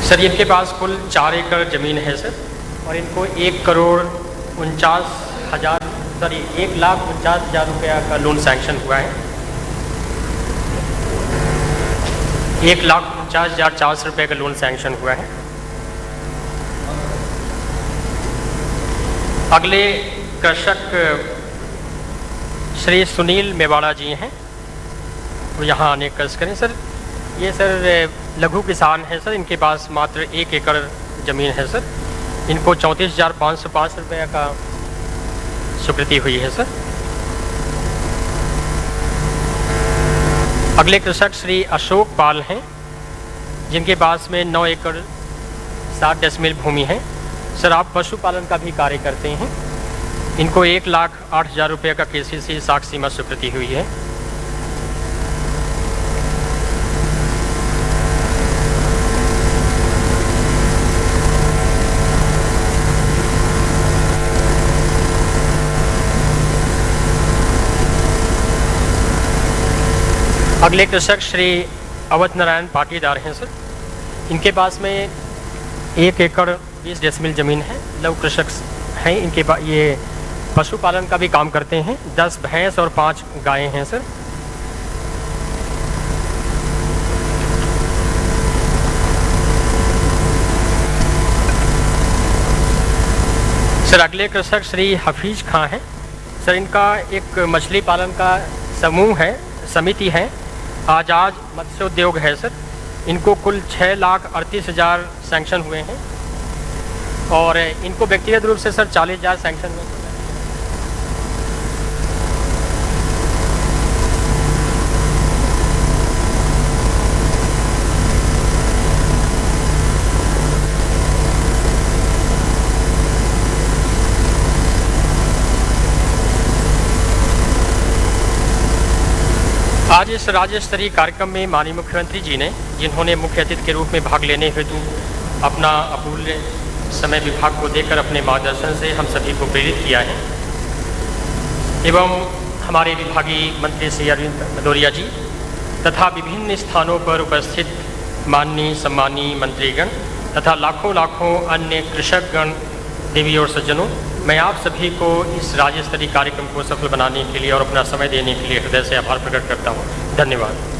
सर, इनके पास कुल 4 एकड़ ज़मीन है सर, और इनको 1,49,000 रुपया का लोन सैंक्शन हुआ है। 1,49,400 रुपये का लोन सैंक्शन हुआ है। अगले कृषक श्री सुनील मेवाड़ा जी हैं, वो यहाँ आने का करें सर। ये सर लघु किसान है सर, इनके पास मात्र 1 एकड़ ज़मीन है सर। इनको 34,505 रुपये का स्वीकृति हुई है सर। अगले कृषक श्री अशोक पाल हैं, जिनके पास में 9 एकड़ 60 डेसिमल भूमि है। सर, आप पशुपालन का भी कार्य करते हैं। इनको 1,08,000 रुपये का KCC साख सीमा स्वीकृति हुई है। अगले कृषक श्री अवध नारायण पाटीदार हैं सर। इनके पास में 1 एकड़ 20 डेसिमल ज़मीन है। लघु कृषक हैं। इनके पास ये पशुपालन का भी काम करते हैं। 10 भैंस और 5 गायें हैं सर। सर अगले कृषक श्री हफीज खां हैं। सर इनका एक मछली पालन का समूह है, समिति है, आजाद मत्स्योद्योग है सर। इनको कुल 6,38,000 सैंक्शन हुए हैं और इनको व्यक्तिगत रूप से सर 40,000 सैंक्शन हुए हैं। आज इस राज्य स्तरीय कार्यक्रम में माननीय मुख्यमंत्री जी ने, जिन्होंने मुख्य अतिथि के रूप में भाग लेने हेतु अपना अमूल्य समय विभाग को देकर अपने मार्गदर्शन से हम सभी को प्रेरित किया है, एवं हमारे विभागीय मंत्री श्री अरविंद भदौरिया जी तथा विभिन्न स्थानों पर उपस्थित माननीय सम्मानीय मंत्रीगण तथा लाखों लाखों अन्य कृषकगण, देवी और सज्जनों, मैं आप सभी को इस राज्य स्तरीय कार्यक्रम को सफल बनाने के लिए और अपना समय देने के लिए हृदय से आभार प्रकट करता हूँ। धन्यवाद।